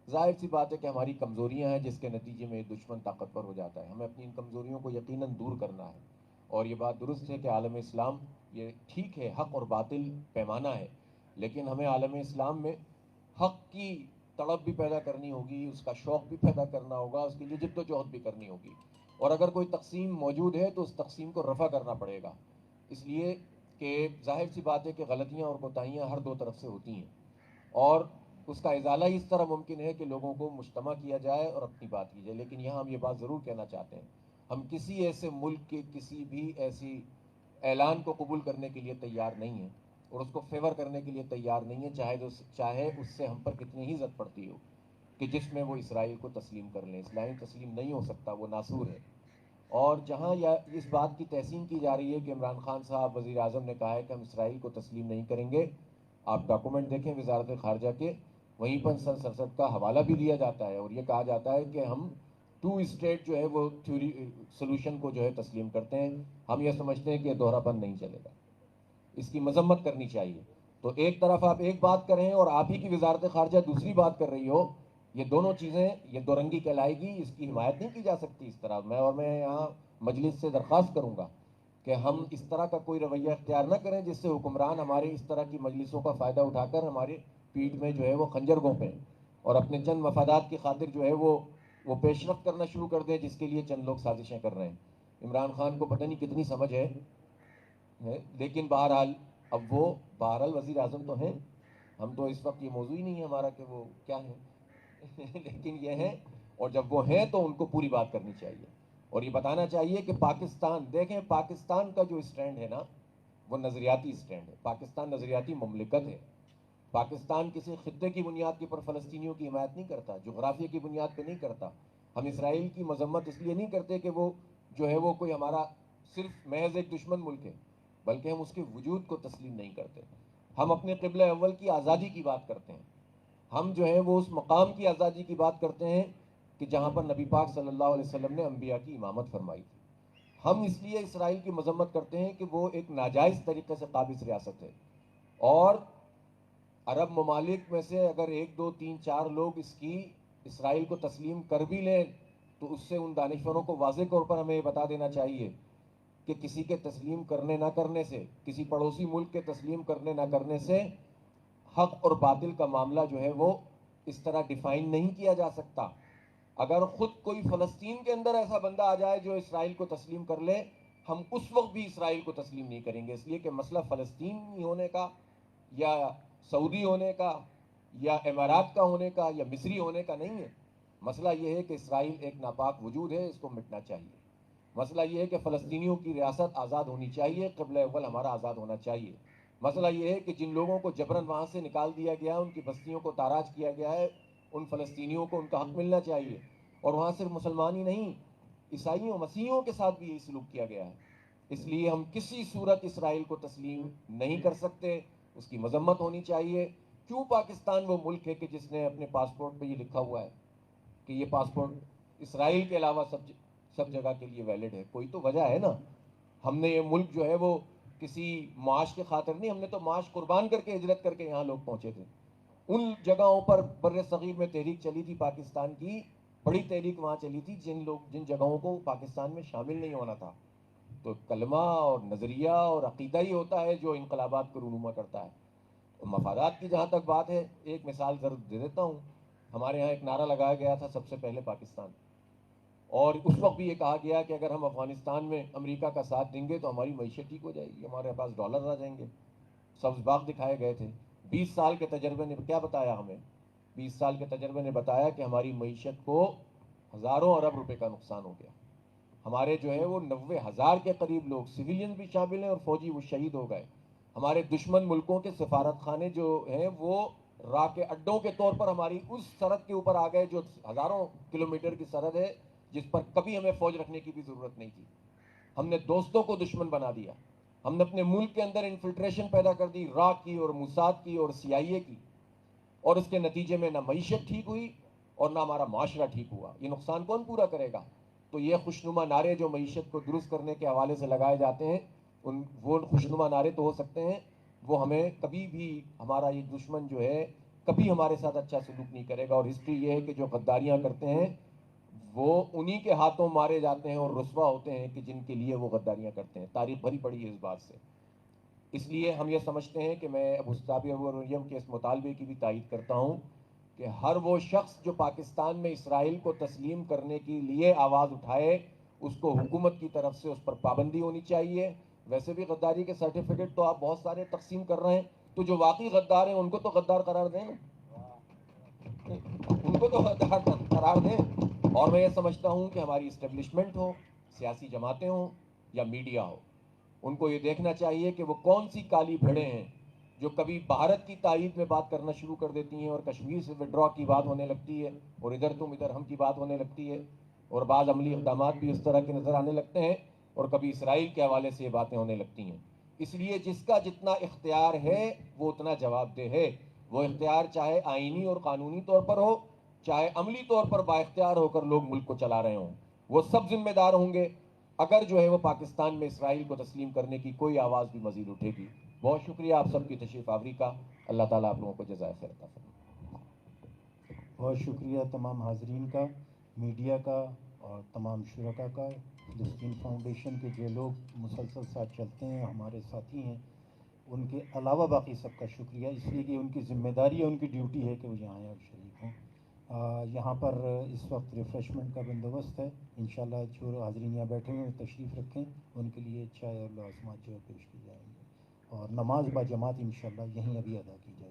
ظاہر سی بات ہے کہ ہماری کمزوریاں ہیں جس کے نتیجے میں دشمن طاقتور ہو جاتا ہے، ہمیں اپنی ان کمزوریوں کو یقیناً دور کرنا ہے، اور یہ بات درست ہے کہ عالم اسلام یہ ٹھیک ہے حق اور باطل پیمانہ ہے، لیکن ہمیں عالم اسلام میں حق کی تڑپ بھی پیدا کرنی ہوگی، اس کا شوق بھی پیدا کرنا ہوگا، اس کے لیے جد و جہد بھی کرنی ہوگی، اور اگر کوئی تقسیم موجود ہے تو اس تقسیم کو رفع کرنا پڑے گا، اس لیے کہ ظاہر سی بات ہے کہ غلطیاں اور کوتاہیاں ہر 2 طرف سے ہوتی ہیں، اور اس کا ازالہ اس طرح ممکن ہے کہ لوگوں کو مجتمع کیا جائے اور اپنی بات کی جائے۔ لیکن یہاں ہم یہ بات ضرور کہنا چاہتے ہیں، ہم کسی ایسے ملک کے کسی بھی ایسی اعلان کو قبول کرنے کے لیے تیار نہیں ہیں، اور اس کو فیور کرنے کے لیے تیار نہیں ہیں، چاہے اس سے ہم پر کتنی ہی زد پڑتی ہو کہ جس میں وہ اسرائیل کو تسلیم کر لیں۔ اسرائیل تسلیم نہیں ہو سکتا، وہ ناسور ہے، اور جہاں اس بات کی تحسین کی جا رہی ہے کہ عمران خان صاحب وزیر اعظم نے کہا ہے کہ ہم اسرائیل کو تسلیم نہیں کریں گے، آپ ڈاکومنٹ دیکھیں وزارت خارجہ کے، وہیں پر سن سرسد کا حوالہ بھی دیا جاتا ہے، اور یہ کہا جاتا ہے کہ ہم 2 اسٹیٹ جو ہے وہ تھیوری سولوشن کو جو ہے تسلیم کرتے ہیں۔ ہم یہ سمجھتے ہیں کہ یہ دوہرا بند نہیں چلے گا، اس کی مذمت کرنی چاہیے۔ تو ایک طرف آپ ایک بات کر رہے ہیں اور آپ ہی کی وزارت خارجہ دوسری بات کر رہی ہو، یہ دونوں چیزیں یہ دو رنگی کہلائے گی، اس کی حمایت نہیں کی جا سکتی اس طرح۔ میں یہاں مجلس سے درخواست کروں گا کہ ہم اس طرح کا کوئی رویہ اختیار نہ کریں جس سے حکمران ہمارے اس طرح کی مجلسوں کا فائدہ اٹھا کر ہمارے پیٹھ میں جو ہے وہ خنجر گھونپیں اور اپنے چند مفادات کی خاطر جو ہے وہ پیش رفت کرنا شروع کر دیں جس کے لیے چند لوگ سازشیں کر رہے ہیں۔ عمران خان کو پتہ نہیں کتنی سمجھ ہے، لیکن بہرحال اب وہ بہرحال وزیر اعظم تو ہیں، ہم تو اس وقت یہ موضوع ہی نہیں ہے ہمارا کہ وہ کیا ہیں لیکن یہ ہیں، اور جب وہ ہیں تو ان کو پوری بات کرنی چاہیے اور یہ بتانا چاہیے کہ پاکستان، دیکھیں پاکستان کا جو اسٹینڈ ہے نا وہ نظریاتی اسٹینڈ ہے، پاکستان نظریاتی مملکت ہے، پاکستان کسی خطے کی بنیاد کے اوپر فلسطینیوں کی حمایت نہیں کرتا، جغرافیہ کی بنیاد پہ نہیں کرتا۔ ہم اسرائیل کی مذمت اس لیے نہیں کرتے کہ وہ جو ہے وہ کوئی ہمارا صرف محض ایک دشمن ملک ہے، بلکہ ہم اس کے وجود کو تسلیم نہیں کرتے۔ ہم اپنے قبلہ اول کی آزادی کی بات کرتے ہیں، ہم جو ہے وہ اس مقام کی آزادی کی بات کرتے ہیں کہ جہاں پر نبی پاک صلی اللہ علیہ وسلم نے انبیاء کی امامت فرمائی تھی۔ ہم اس لیے اسرائیل کی مذمت کرتے ہیں کہ وہ ایک ناجائز طریقے سے قابض ریاست ہے، اور عرب ممالک میں سے اگر 1 2 3 4 لوگ اسرائیل کو تسلیم کر بھی لیں تو اس سے ان دانشوروں کو واضح طور پر ہمیں یہ بتا دینا چاہیے کہ کسی کے تسلیم کرنے نہ کرنے سے، کسی پڑوسی ملک کے تسلیم کرنے نہ کرنے سے حق اور باطل کا معاملہ جو ہے وہ اس طرح ڈیفائن نہیں کیا جا سکتا۔ اگر خود کوئی فلسطین کے اندر ایسا بندہ آ جائے جو اسرائیل کو تسلیم کر لے، ہم اس وقت بھی اسرائیل کو تسلیم نہیں کریں گے، اس لیے کہ مسئلہ فلسطینی ہونے کا یا سعودی ہونے کا یا امارات کا ہونے کا یا مصری ہونے کا نہیں ہے، مسئلہ یہ ہے کہ اسرائیل ایک ناپاک وجود ہے، اس کو مٹنا چاہیے۔ مسئلہ یہ ہے کہ فلسطینیوں کی ریاست آزاد ہونی چاہیے، قبلہ اول ہمارا آزاد ہونا چاہیے، مسئلہ یہ ہے کہ جن لوگوں کو جبراً وہاں سے نکال دیا گیا ہے، ان کی بستیوں کو تاراج کیا گیا ہے، ان فلسطینیوں کو ان کا حق ملنا چاہیے. اور وہاں صرف مسلمان ہی نہیں، عیسائیوں مسیحیوں کے ساتھ بھی یہی سلوک کیا گیا ہے. اس لیے ہم کسی صورت اسرائیل کو تسلیم نہیں کر سکتے، اس کی مذمت ہونی چاہیے. کیوں پاکستان وہ ملک ہے کہ جس نے اپنے پاسپورٹ پہ یہ لکھا ہوا ہے کہ یہ پاسپورٹ اسرائیل کے علاوہ سب جگہ کے لیے ویلڈ ہے؟ کوئی تو وجہ ہے نا. ہم نے یہ ملک جو ہے وہ کسی معاش کے خاطر نہیں، ہم نے تو معاش قربان کر کے ہجرت کر کے یہاں لوگ پہنچے تھے. ان جگہوں پر بر صغیر میں تحریک چلی تھی پاکستان کی، بڑی تحریک وہاں چلی تھی جن جگہوں کو پاکستان میں شامل نہیں ہونا تھا. تو کلمہ اور نظریہ اور عقیدہ ہی ہوتا ہے جو انقلابات کو رونما کرتا ہے. مفادات کی جہاں تک بات ہے، ایک مثال ضرور دے دیتا ہوں. ہمارے یہاں ایک نعرہ لگایا گیا تھا سب سے پہلے پاکستان، اور اس وقت بھی یہ کہا گیا کہ اگر ہم افغانستان میں امریکہ کا ساتھ دیں گے تو ہماری معیشت ٹھیک ہو جائے گی، ہمارے پاس ڈالر آ جائیں گے. سبز باغ دکھائے گئے تھے. 20 سال کے تجربے نے کیا بتایا ہمیں؟ 20 سال کے تجربے نے بتایا کہ ہماری معیشت کو ہزاروں ارب روپے کا نقصان ہو گیا. ہمارے جو ہے وہ 90,000 کے قریب لوگ سویلین بھی شامل ہیں اور فوجی وہ شہید ہو گئے. ہمارے دشمن ملکوں کے سفارت خانے جو ہیں وہ راہ کے اڈوں کے طور پر ہماری اس سرحد کے اوپر آ گئے جو ہزاروں کلومیٹر کی سرحد ہے، جس پر کبھی ہمیں فوج رکھنے کی بھی ضرورت نہیں تھی. ہم نے دوستوں کو دشمن بنا دیا. ہم نے اپنے ملک کے اندر انفلٹریشن پیدا کر دی، را کی اور موساد کی اور CIA کی، اور اس کے نتیجے میں نہ معیشت ٹھیک ہوئی اور نہ ہمارا معاشرہ ٹھیک ہوا. یہ نقصان کون پورا کرے گا؟ تو یہ خوشنما نعرے جو معیشت کو درست کرنے کے حوالے سے لگائے جاتے ہیں، وہ خوشنما نعرے تو ہو سکتے ہیں، وہ ہمیں کبھی بھی ہمارا یہ دشمن جو ہے کبھی ہمارے ساتھ اچھا سلوک نہیں کرے گا. اور ہسٹری یہ ہے کہ جو غداریاں کرتے ہیں وہ انہی کے ہاتھوں مارے جاتے ہیں اور رسوا ہوتے ہیں کہ جن کے لیے وہ غداریاں کرتے ہیں. تاریخ بھری پڑی ہے اس بات سے. اس لیے ہم یہ سمجھتے ہیں کہ میں ابو صابر ابو مریم کے اس مطالبے کی بھی تائید کرتا ہوں کہ ہر وہ شخص جو پاکستان میں اسرائیل کو تسلیم کرنے کے لیے آواز اٹھائے، اس کو حکومت کی طرف سے اس پر پابندی ہونی چاہیے. ویسے بھی غداری کے سرٹیفکیٹ تو آپ بہت سارے تقسیم کر رہے ہیں، تو جو واقعی غدار ہیں ان کو تو غدار قرار دیں نا، ان کو تو غدار قرار دیں. اور میں یہ سمجھتا ہوں کہ ہماری اسٹیبلشمنٹ ہو، سیاسی جماعتیں ہوں یا میڈیا ہو، ان کو یہ دیکھنا چاہیے کہ وہ کون سی کالی بھیڑیں ہیں جو کبھی بھارت کی تائید میں بات کرنا شروع کر دیتی ہیں اور کشمیر سے وڈرا کی بات ہونے لگتی ہے اور ادھر تم ادھر ہم کی بات ہونے لگتی ہے، اور بعض عملی اقدامات بھی اس طرح کے نظر آنے لگتے ہیں، اور کبھی اسرائیل کے حوالے سے یہ باتیں ہونے لگتی ہیں. اس لیے جس کا جتنا اختیار ہے وہ اتنا جواب دہ ہے. وہ اختیار چاہے آئینی اور قانونی طور پر ہو، چاہے عملی طور پر با اختیار ہو کر لوگ ملک کو چلا رہے ہوں، وہ سب ذمہ دار ہوں گے اگر جو ہے وہ پاکستان میں اسرائیل کو تسلیم کرنے کی کوئی آواز بھی مزید اٹھے گی. بہت شکریہ آپ سب کی تشریف آوری کا. اللہ تعالیٰ آپ لوگوں کو جزائے خیر عطا فرمائے. بہت شکریہ تمام حاضرین کا، میڈیا کا اور تمام شرکاء کا. فلسطین فاؤنڈیشن کے جو لوگ مسلسل ساتھ چلتے ہیں، ہمارے ساتھی ہیں، ان کے علاوہ باقی سب کا شکریہ، اس لیے کہ ان کی ذمہ داری ہے، ان کی ڈیوٹی ہے کہ وہ یہاں آئیں اور شریک ہوں. یہاں پر اس وقت ریفریشمنٹ کا بندوبست ہے. انشاءاللہ جو حاضرین یہاں بیٹھے ہوئے تشریف رکھیں، ان کے لیے چائے اور لازمات جو ہے پیش کی جائیں گے، اور نماز با جماعت انشاءاللہ یہیں ابھی ادا کی جائے گی.